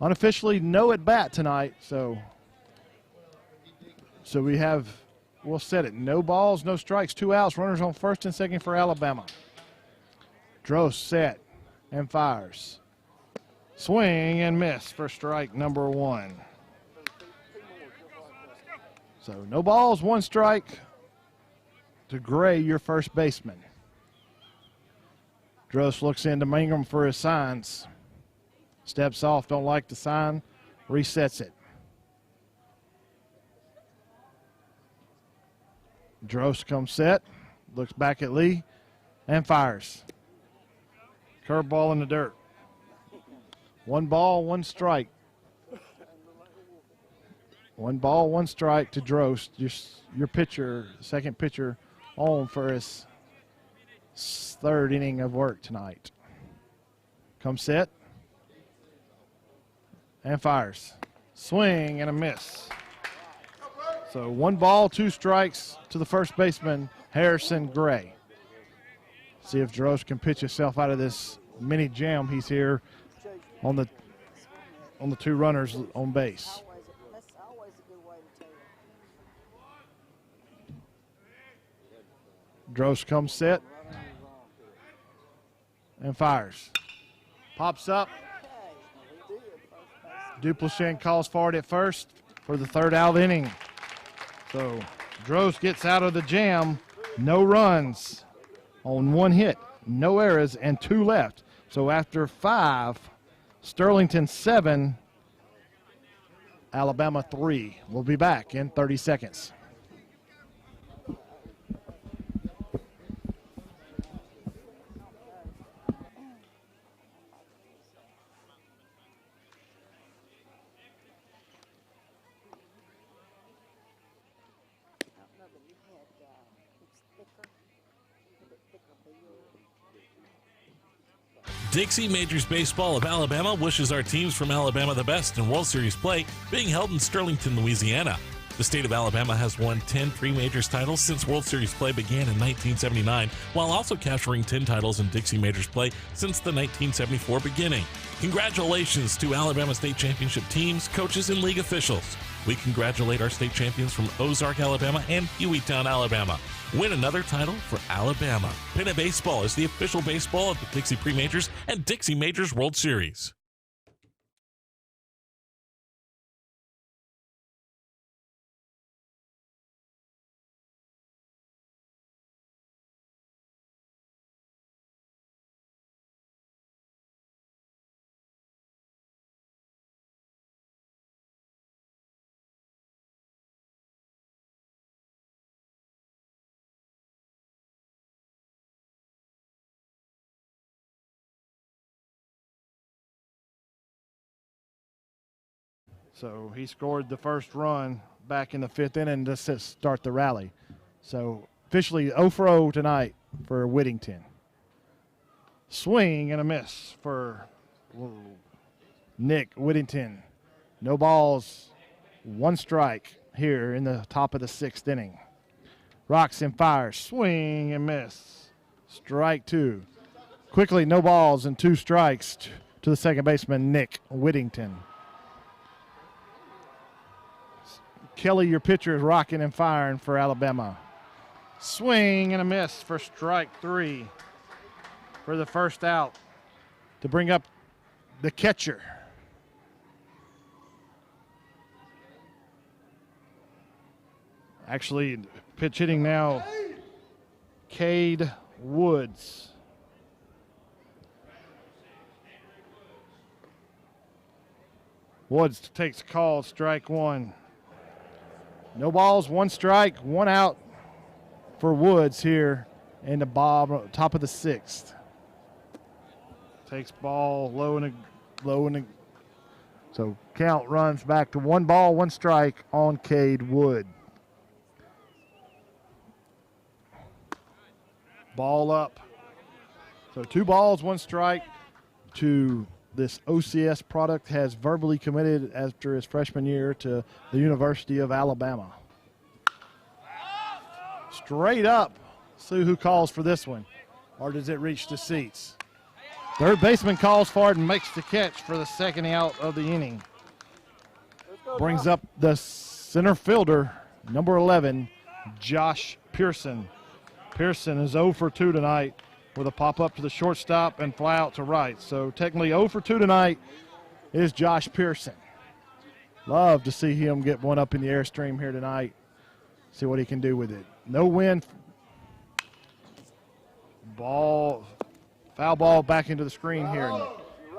unofficially no at bat tonight. So we'll set it. No balls, no strikes, 2 outs. Runners on first and second for Alabama. Drost set and fires. Swing and miss for strike number 1. So no balls, 1 strike to Gray, your first baseman. Drost looks into Mangum for his signs. Steps off, don't like the sign, resets it. Drost comes set, looks back at Lee, and fires. Curveball in the dirt. 1 ball, 1 strike. 1 ball, 1 strike to Drost, your pitcher, second pitcher on for his 3rd inning of work tonight. Comes set and fires. Swing and a miss. So 1 ball, 2 strikes to the first baseman, Harrison Gray. See if Drost can pitch himself out of this mini jam he's here on the 2 runners on base. That's always a good way to tell. Drost comes set and fires. Pops up. Duplichin calls for it at first for the 3rd out of the inning. So Drost gets out of the jam. No runs on 1 hit, no errors, and 2 left. So after 5, Sterlington 7, Alabama 3. We'll be back in 30 seconds. Dixie Majors Baseball of Alabama wishes our teams from Alabama the best in World Series play, being held in Sterlington, Louisiana. The state of Alabama has won 10 pre-majors titles since World Series play began in 1979, while also capturing 10 titles in Dixie Majors play since the 1974 beginning. Congratulations to Alabama State Championship teams, coaches, and league officials. We congratulate our state champions from Ozark, Alabama and Hueytown, Alabama. Win another title for Alabama. Pinna Baseball is the official baseball of the Dixie Pre-Majors and Dixie Majors World Series. So he scored the first run back in the 5th inning to start the rally. So officially 0 for 0 tonight for Whittington. Swing and a miss for Nick Whittington. No balls, 1 strike here in the top of the 6th inning. Rocks and fires. Swing and miss. Strike 2. Quickly, no balls and 2 strikes to the second baseman, Nick Whittington. Kelly, your pitcher, is rocking and firing for Alabama. Swing and a miss for strike 3 for the first out to bring up the catcher. Actually, pitch hitting now, Cade Woods. Woods takes call, strike 1. No balls, 1 strike, 1 out for Woods here in the top of the 6th. Takes ball low and so count runs back to 1 ball, 1 strike on Cade Wood. Ball up. So 2 balls, 1 strike to this OCS product. Has verbally committed after his freshman year to the University of Alabama. Straight up. See who calls for this one. Or does it reach the seats? Third baseman calls for it and makes the catch for the second out of the inning. Brings up the center fielder, number 11, Josh Pearson. Pearson is 0 for 2 tonight with a pop-up to the shortstop and fly out to right. So technically 0 for 2 tonight is Josh Pearson. Love to see him get one up in the airstream here tonight. See what he can do with it. No win. Ball, foul ball back into the screen here.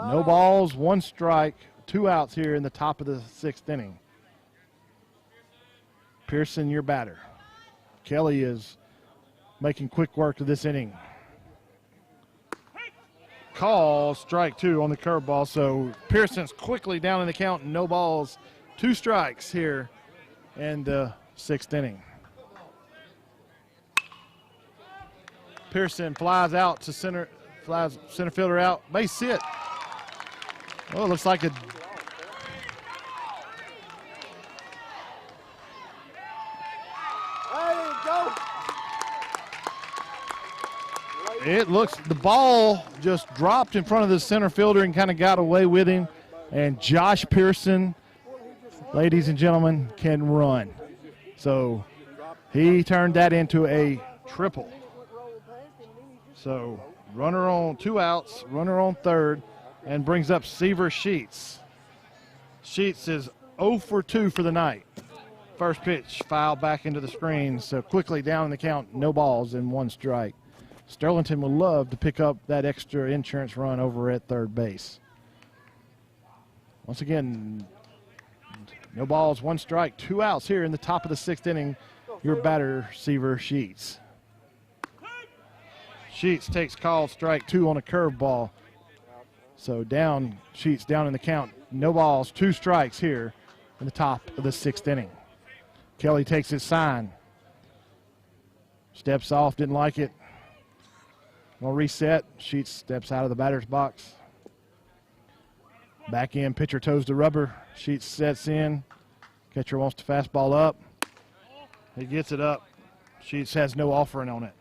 No balls, 1 strike, 2 outs here in the top of the 6th inning. Pearson, your batter. Kelly is making quick work of this inning. Call, strike 2 on the curveball. So Pearson's quickly down in the count. No balls, 2 strikes here in the 6th inning. Pearson flies out to center, flies center fielder out, base hit. Well, it looks like a it looks, the ball just dropped in front of the center fielder and kind of got away with him. And Josh Pearson, ladies and gentlemen, can run. So he turned that into a triple. So runner on 2 outs, runner on 3rd, and brings up Seaver Sheets. Sheets is 0 for 2 for the night. First pitch, foul back into the screen. So quickly down in the count, no balls and 1 strike. Sterlington would love to pick up that extra insurance run over at 3rd base. Once again, no balls, 1 strike, 2 outs here in the top of the 6th inning. Your batter, Seaver Sheets. Sheets takes call, strike 2 on a curveball. So down, Sheets down in the count. No balls, 2 strikes here in the top of the 6th inning. Kelly takes his sign. Steps off, didn't like it. Gonna reset. Sheets steps out of the batter's box. Back in, pitcher toes the rubber. Sheets sets in. Catcher wants to fastball up. He gets it up. Sheets has no offering on it.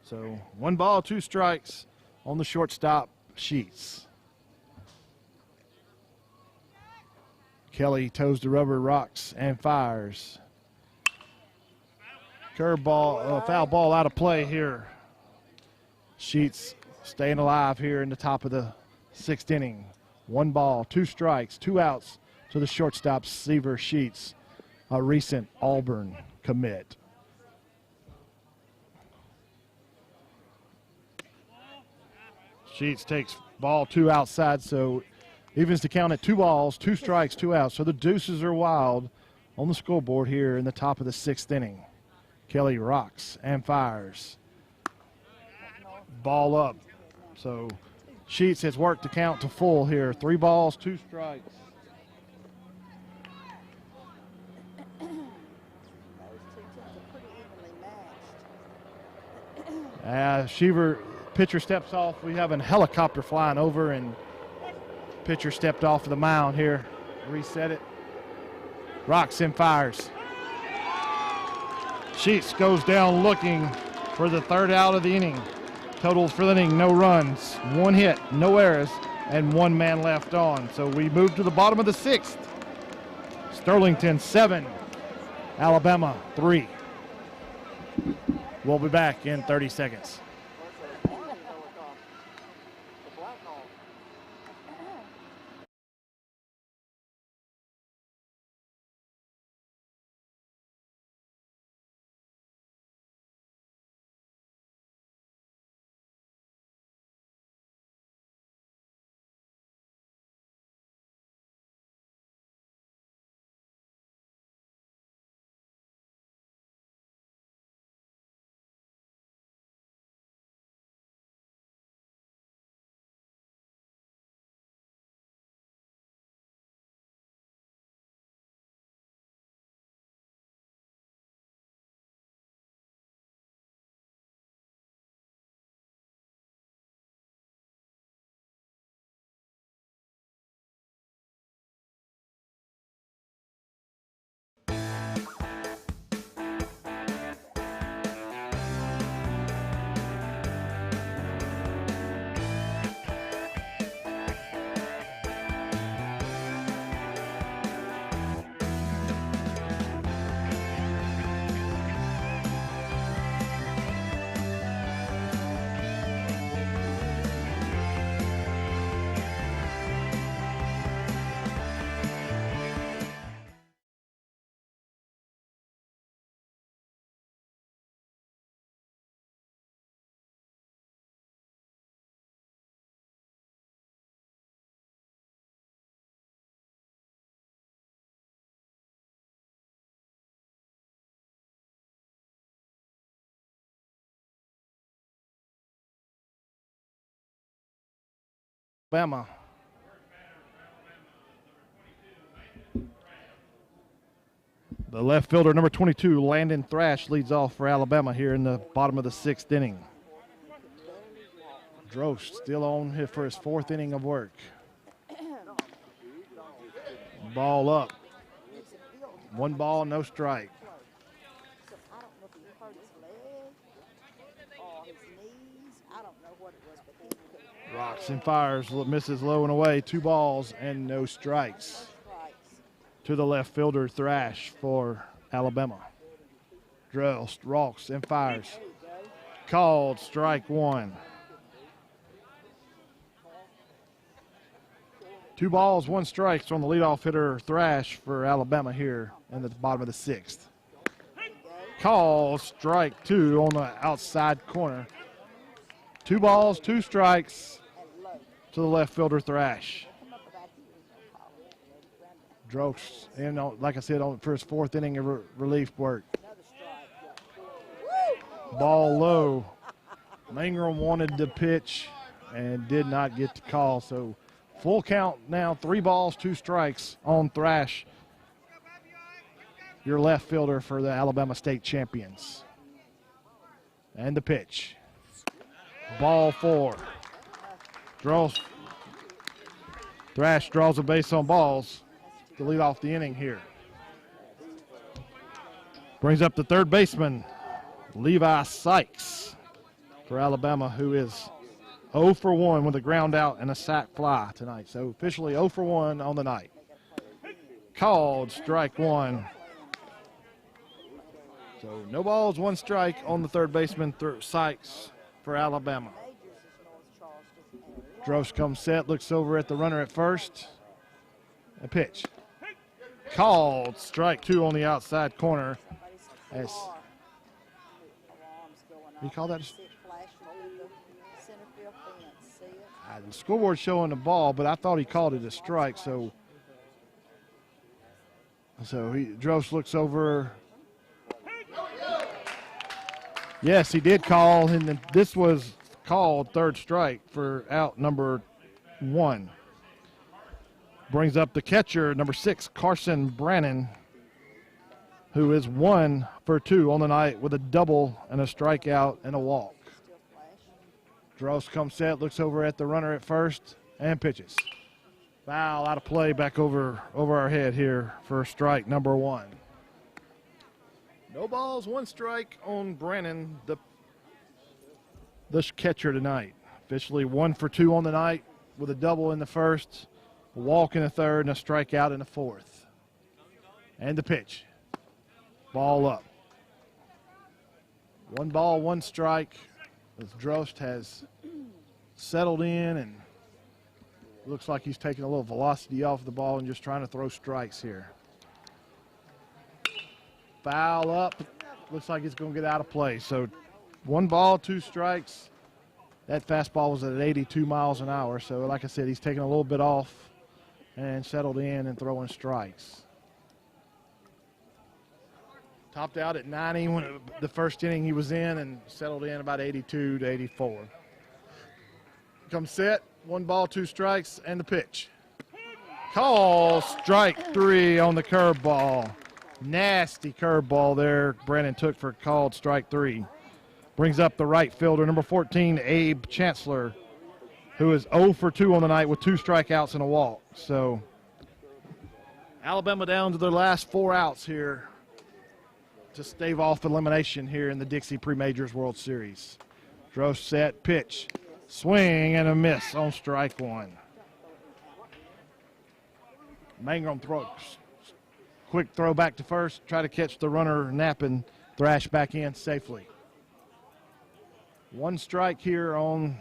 So 1 ball, 2 strikes on the shortstop, Sheets. Kelly toes the rubber, rocks, and fires. Curveball, foul ball out of play here. Sheets staying alive here in the top of the 6th inning. 1 ball, 2 strikes, 2 outs to the shortstop, Seaver Sheets, a recent Auburn commit. Sheets takes ball 2 outside, so evens the count at 2 balls, 2 strikes, 2 outs. So the deuces are wild on the scoreboard here in the top of the 6th inning. Kelly rocks and fires. Ball up. So Sheets has worked the count to full here. 3 balls, 2 strikes. Those 2 teams are pretty evenly matched. Sheaver, pitcher steps off. We have a helicopter flying over, and pitcher stepped off of the mound here. Reset it. Rocks and fires. Sheets goes down looking for the third out of the inning. Totals for the inning, no runs, 1 hit, no errors, and 1 man left on. So we move to the bottom of the 6th. Sterlington 7, Alabama 3. We'll be back in 30 seconds. Alabama. The left fielder, number 22, Landon Thrash, leads off for Alabama here in the bottom of the 6th inning. Drost still on here for his 4th inning of work. Ball up. 1 ball, no strike. So I don't know if he hurt his leg or his knees. I don't know what it was, but he couldn't. Rocks and fires, misses low and away. 2 balls and no strikes to the left fielder, Thrash, for Alabama. Drost, rocks and fires. Called strike 1. 2 balls, 1 strikes on the leadoff hitter, Thrash, for Alabama here in the bottom of the 6th. Call strike 2 on the outside corner. 2 balls, 2 strikes to the left fielder, Thrash. Drost, and like I said, for his 4th inning of relief work. Ball low. Mangrum wanted to pitch and did not get the call. So full count now, 3 balls, 2 strikes on Thrash, your left fielder for the Alabama State champions. And the pitch. Ball 4. Thrash draws a base on balls to lead off the inning here. Brings up the third baseman, Levi Sykes, for Alabama, who is 0 for 1 with a ground out and a sac fly tonight. So officially 0 for 1 on the night. Called strike 1. So no balls, 1 strike on the third baseman, Sykes, for Alabama. Drost comes set, looks over at the runner at first. A pitch. Called strike 2 on the outside corner. As you call that? The scoreboard showing the ball, but I thought he called it a strike. So Drost looks over. Yes, he did call, and this was called third strike for out number 1. Brings up the catcher, number 6, Carson Brannon, who is 1 for 2 on the night with a double and a strikeout and a walk. Drost comes set, looks over at the runner at first, and pitches. Foul out of play back over our head here for strike number 1. No balls, one strike on Brennan, the catcher tonight. Officially 1 for 2 on the night with a double in the first, a walk in the third, and a strikeout in the fourth. And the pitch. Ball up. 1 ball, 1 strike. As Drost has settled in and looks like he's taking a little velocity off the ball and just trying to throw strikes here. Foul up. Looks like it's going to get out of play. So 1 ball, 2 strikes. That fastball was at 82 miles an hour. So like I said, he's taking a little bit off and settled in and throwing strikes. Topped out at 90 when the first inning he was in and settled in about 82 to 84. Come set, 1 ball, 2 strikes, and the pitch. Call, strike 3 on the curveball. Nasty curveball there Brennan took for called strike 3. Brings up the right fielder, number 14, Abe Chancellor, who is 0 for 2 on the night with 2 strikeouts and a walk. So Alabama down to their last 4 outs here to stave off elimination here in the Dixie Pre-Majors World Series. Drost set, pitch, swing and a miss on strike 1. Mangrum throws. Quick throw back to first, try to catch the runner napping, thrash back in safely. 1 strike here on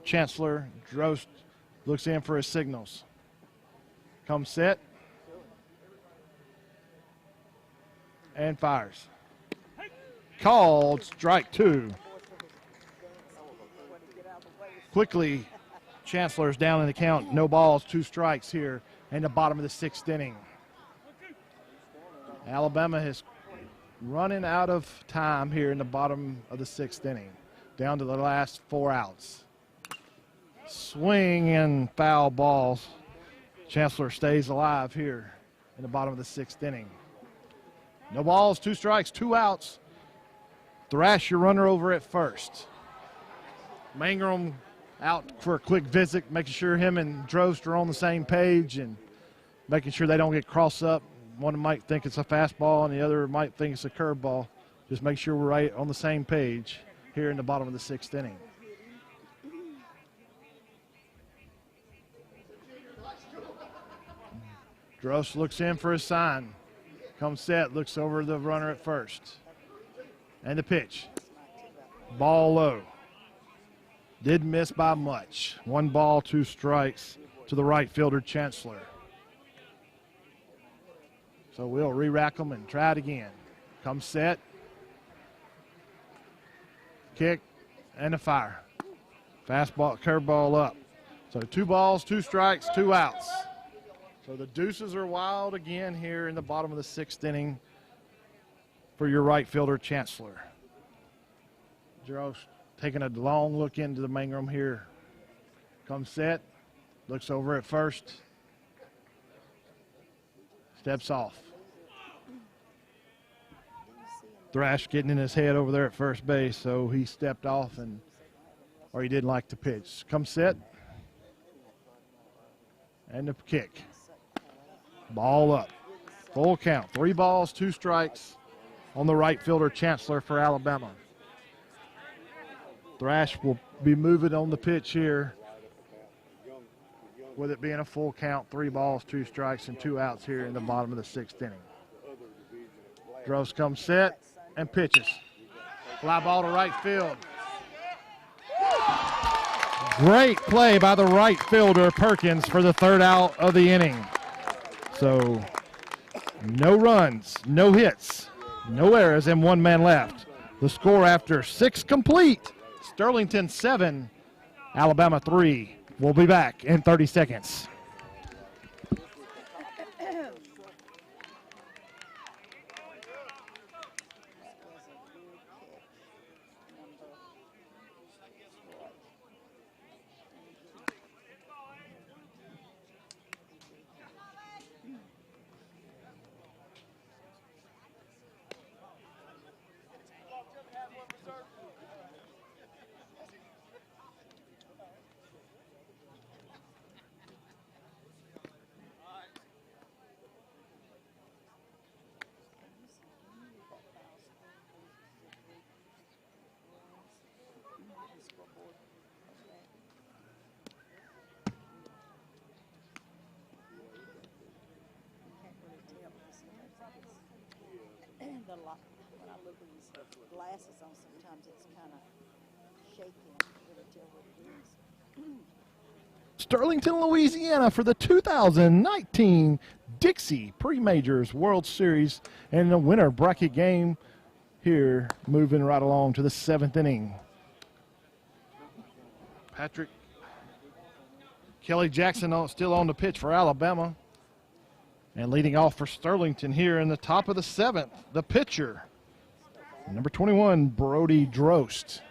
Chancellor. Drost looks in for his signals. Comes set. And fires. Called strike 2. Quickly, Chancellor's down in the count. No balls, 2 strikes here in the bottom of the 6th inning. Alabama is running out of time here in the bottom of the 6th inning. Down to the last 4 outs. Swing and foul balls. Chancellor stays alive here in the bottom of the 6th inning. No balls, 2 strikes, 2 outs. Thrash your runner over at first. Mangrum out for a quick visit, making sure him and Drost are on the same page and making sure they don't get crossed up. One might think it's a fastball and the other might think it's a curveball. Just make sure we're right on the same page here in the bottom of the 6th inning. Drost looks in for a sign. Comes set, looks over the runner at first. And the pitch. Ball low. Did miss by much. 1 ball, 2 strikes to the right fielder, Chancellor. So we'll re-rack them and try it again. Comes set. Kick and a fire. Fastball, curveball up. So 2 balls, 2 strikes, 2 outs. So the deuces are wild again here in the bottom of the 6th inning for your right fielder, Chancellor. Drost taking a long look into the Mangrum here. Comes set, looks over at first, steps off. Thrash getting in his head over there at first base, so he stepped off or he didn't like the pitch. Comes set, and the kick. Ball up. Full count. 3 balls, 2 strikes on the right fielder, Chancellor, for Alabama. Thrash will be moving on the pitch here with it being a full count, 3 balls, 2 strikes, and 2 outs here in the bottom of the 6th inning. Drost comes set and pitches. Fly ball to right field. Great play by the right fielder, Perkins, for the 3rd out of the inning. So no runs, no hits, no errors, and 1 man left. The score after 6 complete, Sterlington 7, Alabama 3. We'll be back in 30 seconds. his glasses on, sometimes it's kind of shaky. I can't really tell what it is. Sterlington, Louisiana for the 2019 Dixie Pre-Majors World Series, and the winner bracket game here, moving right along to the 7th inning. Patrick Kelly Jackson still on the pitch for Alabama, and leading off for Sterlington here in the top of the 7th, the pitcher, number 21, Brody Drost.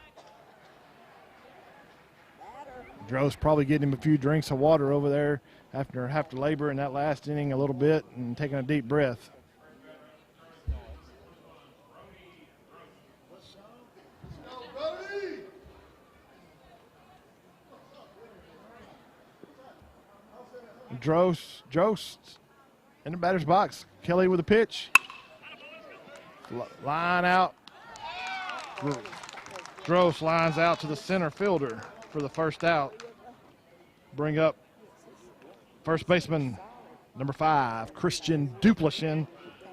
Drost probably getting him a few drinks of water over there after labor in that last inning a little bit and taking a deep breath. Drost in the batter's box. Kelly with a pitch. Line out. Drost lines out to the center fielder for the first out. Bring up first baseman number 5, Christian Duplichin,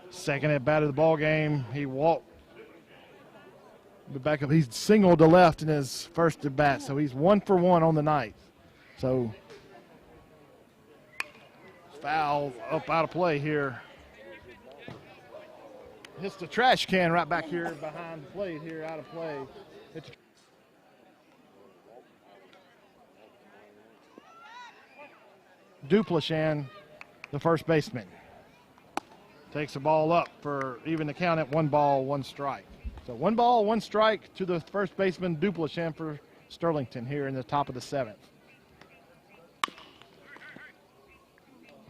second at bat of the ball game. He walked the back up. He's singled to left in his first at bat, so he's 1 for 1 on the night. So foul up out of play here. Hits the trash can right back here behind the plate here, out of play. It's Duplichin, the first baseman, takes the ball up for even the count at 1 ball, 1 strike. So 1 ball, 1 strike to the first baseman, Duplichin, for Sterlington here in the top of the 7th.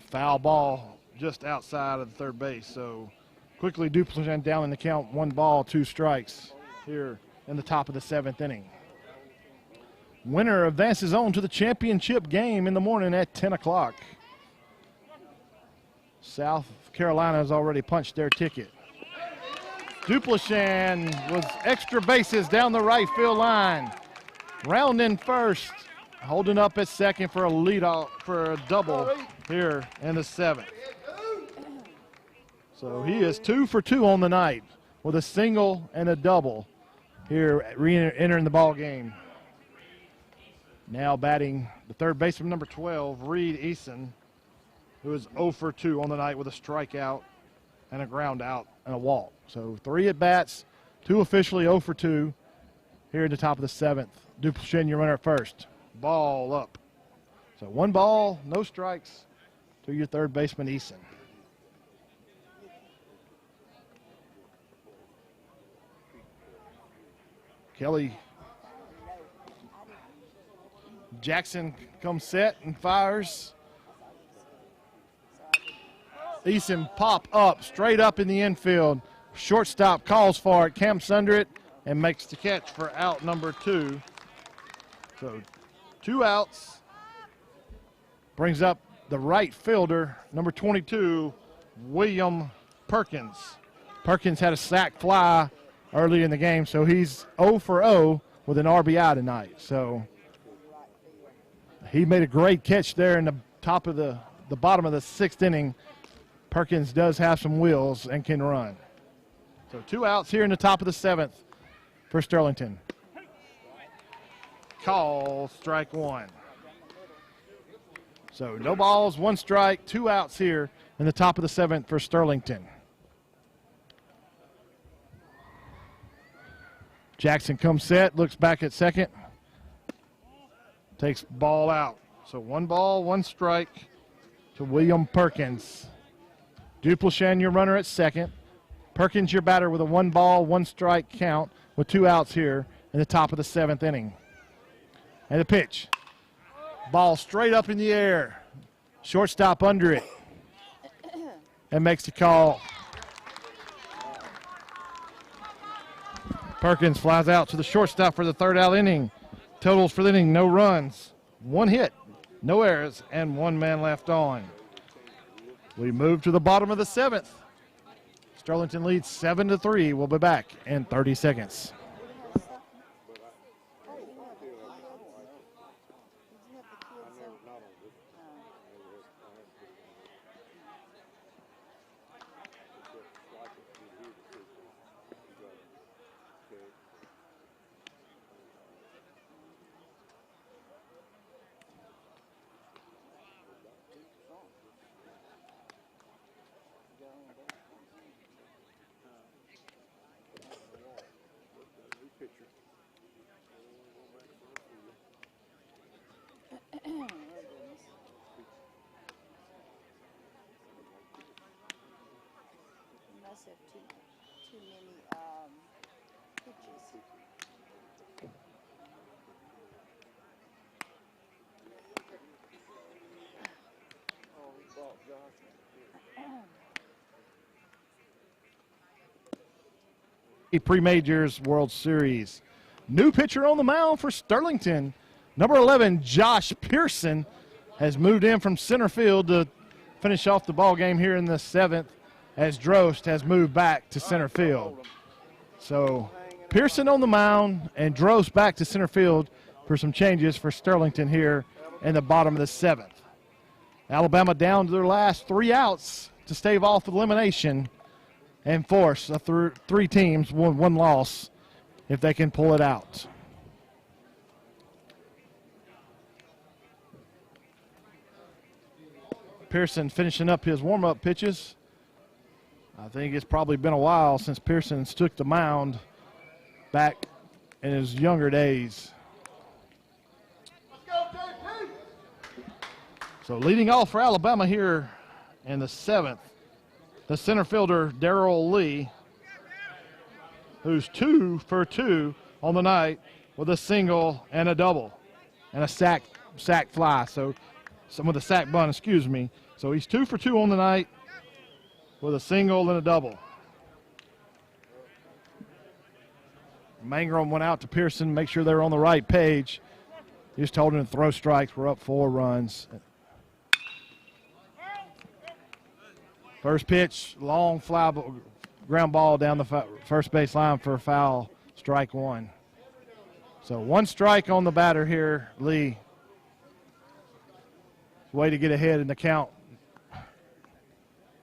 Foul ball just outside of the third base. So quickly Duplichin down in the count, 1 ball, 2 strikes here in the top of the 7th inning. Winner advances on to the championship game in the morning at 10 o'clock. South Carolina has already punched their ticket. Duplichin was extra bases down the right field line. Rounding first, holding up at second for a leadoff, for a double here in the 7th. So he is 2 for 2 on the night with a single and a double here, entering the ball game. Now batting the third baseman, number 12, Reed Eason, who is 0 for 2 on the night with a strikeout and a ground out and a walk. So 3 at-bats, 2 officially 0 for 2 here at the top of the 7th. Duplichin, your runner at first. Ball up. So 1 ball, no strikes to your third baseman, Eason. Kelly Jackson comes set and fires. Eason pop up, straight up in the infield. Shortstop calls for it, camps under it, and makes the catch for out number 2. So 2 outs. Brings up the right fielder, number 22, William Perkins. Perkins had a sac fly early in the game, so he's 0 for 0 with an RBI tonight. So he made a great catch there in the top of the bottom of the 6th inning. Perkins does have some wheels and can run. So 2 outs here in the top of the 7th for Sterlington. Call, strike 1. So no balls, 1 strike, 2 outs here in the top of the 7th for Sterlington. Jackson comes set, looks back at second. Takes ball out. So 1 ball, 1 strike to William Perkins. Duplichin, your runner at second. Perkins, your batter, with a 1 ball, 1 strike count with 2 outs here in the top of the 7th inning. And the pitch. Ball straight up in the air. Shortstop under it. And makes the call. Perkins flies out to the shortstop for the 3rd out inning. Totals for the inning, no runs, 1 hit, no errors, and 1 man left on. We move to the bottom of the 7th. Sterlington leads 7-3. We'll be back in 30 seconds. too many pitches. Oh, he brought Josh. Pre-Majors World Series. New pitcher on the mound for Sterlington. Number 11, Josh Pearson, has moved in from center field to finish off the ball game here in the 7th, as Drost has moved back to center field. So Pearson on the mound and Drost back to center field for some changes for Sterlington here in the bottom of the 7th. Alabama down to their last 3 outs to stave off elimination and force three teams, one loss, if they can pull it out. Pearson finishing up his warm-up pitches. I think it's probably been a while since Pearson took the mound back in his younger days. So leading off for Alabama here in the 7th, the center fielder, Darrell Lee, who's 2 for 2 on the night with a single and a double and a sack fly. So some of the sack bunt, excuse me. So he's 2 for 2 on the night with a single and a double. Mangrum went out to Pearson, make sure they're on the right page. He just told him to throw strikes. We're up 4 runs. First pitch, long fly ground ball down the first base line for a foul, strike 1. So 1 strike on the batter here, Lee. Way to get ahead in the count.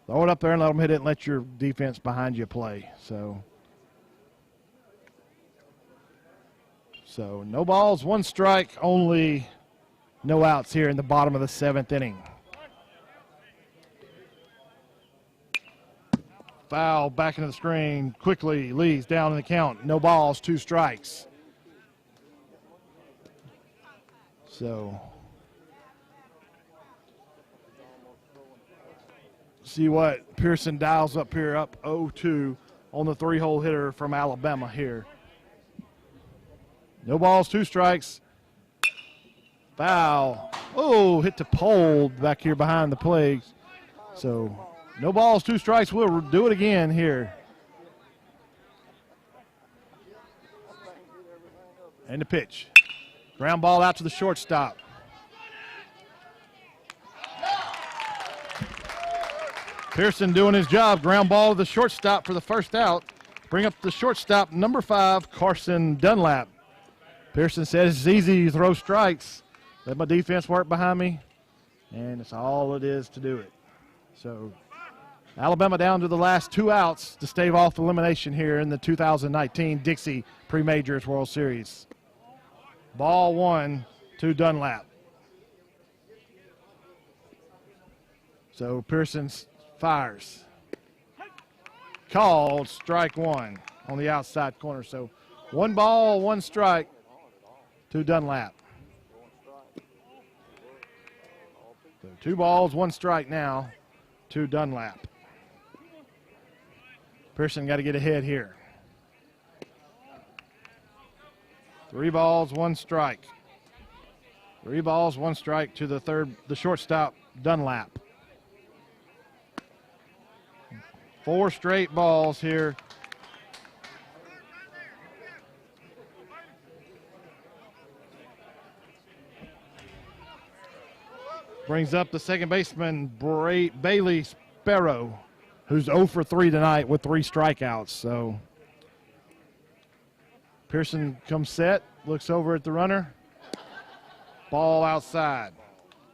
Throw it up there and let them hit it and let your defense behind you play. So no balls, 1 strike, only no outs here in the bottom of the 7th inning. Foul back into the screen quickly. Lee's down in the count. No balls, 2 strikes. So see what Pearson dials up here, up 0-2 on the 3-hole hitter from Alabama here. No balls, 2 strikes. Foul. Oh, hit the pole back here behind the plate. So no balls, 2 strikes. We'll do it again here. And the pitch. Ground ball out to the shortstop. Pearson doing his job. Ground ball to the shortstop for the first out. Bring up the shortstop, number 5, Carson Dunlap. Pearson says it's easy to throw strikes. Let my defense work behind me, and it's all it is to do it. So Alabama down to the last 2 outs to stave off elimination here in the 2019 Dixie Pre-Majors World Series. Ball 1 to Dunlap. So Pearson fires. Called strike 1 on the outside corner. So 1 ball, 1 strike to Dunlap. So 2 balls, 1 strike now to Dunlap. Pearson got to get ahead here. 3 balls, 1 strike. 3 balls, 1 strike to the shortstop, Dunlap. 4 straight balls here. Brings up the second baseman, Bailey Sparrow, who's 0 for 3 tonight with 3 strikeouts. So Pearson comes set, looks over at the runner. Ball outside.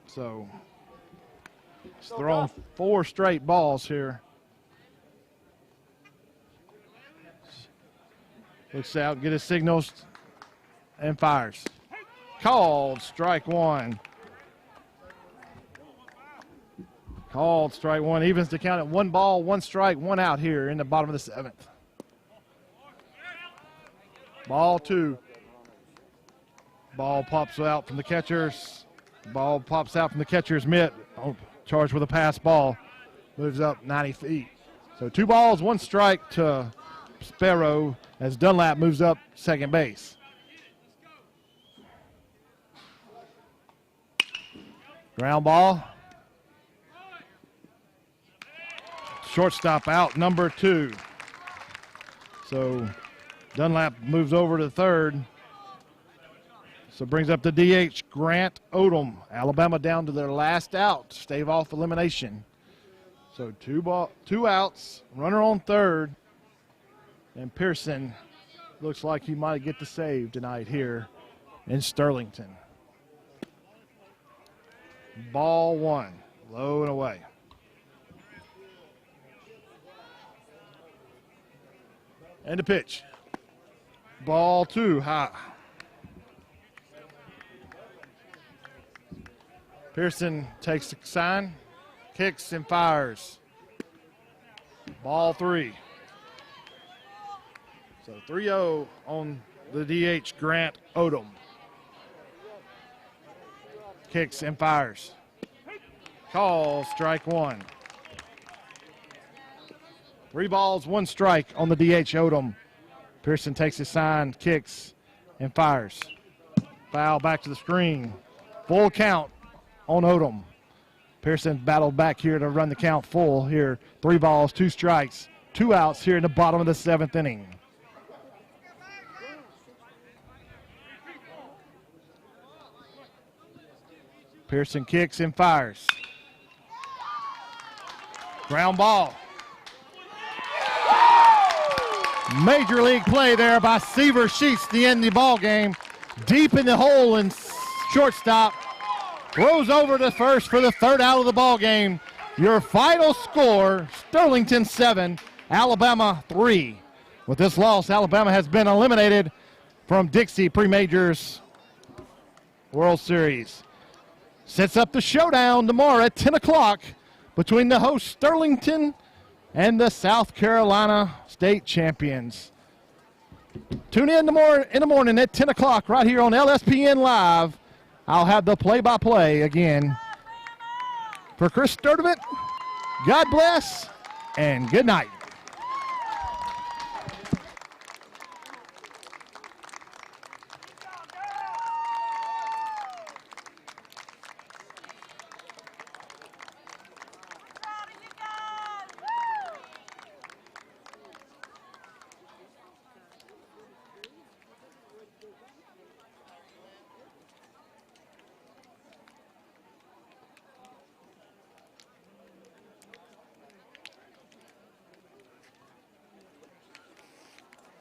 So he's thrown 4 straight balls here. Looks out, get his signals, and fires. Called strike 1. Called strike 1. Evens the count at 1 ball, 1 strike, 1 out here in the bottom of the 7th. Ball 2. Ball pops out from the catcher's. Ball pops out from the catcher's mitt. Charged with a pass ball. Moves up 90 feet. So 2 balls, 1 strike to Sparrow as Dunlap moves up second base. Ground ball. Shortstop out, number 2. So Dunlap moves over to third. So brings up the DH, Grant Odom. Alabama down to their last out to stave off elimination. So two outs, runner on third. And Pearson looks like he might get the save tonight here in Sterlington. Ball 1, low and away. And the pitch. Ball 2, high. Pearson takes the sign, kicks and fires. Ball 3. So 3-0 on the DH, Grant Odom. Kicks and fires. Call, strike 1. 3 balls, 1 strike on the DH, Odom. Pearson takes his sign, kicks and fires. Foul back to the screen. Full count on Odom. Pearson battled back here to run the count full here. 3 balls, 2 strikes, 2 outs here in the bottom of the 7th inning. Pearson kicks and fires. Ground ball. Major league play there by Seaver Sheets to end the ball game. Deep in the hole and shortstop. Throws over to first for the 3rd out of the ball game. Your final score, Sterlington 7, Alabama 3. With this loss, Alabama has been eliminated from Dixie Pre-Majors World Series. Sets up the showdown tomorrow at 10 o'clock between the host Sterlington and the South Carolina State Champions. Tune in in the morning at 10 o'clock right here on LSPN Live. I'll have the play-by-play again. For Chris Sturdivant, God bless and good night.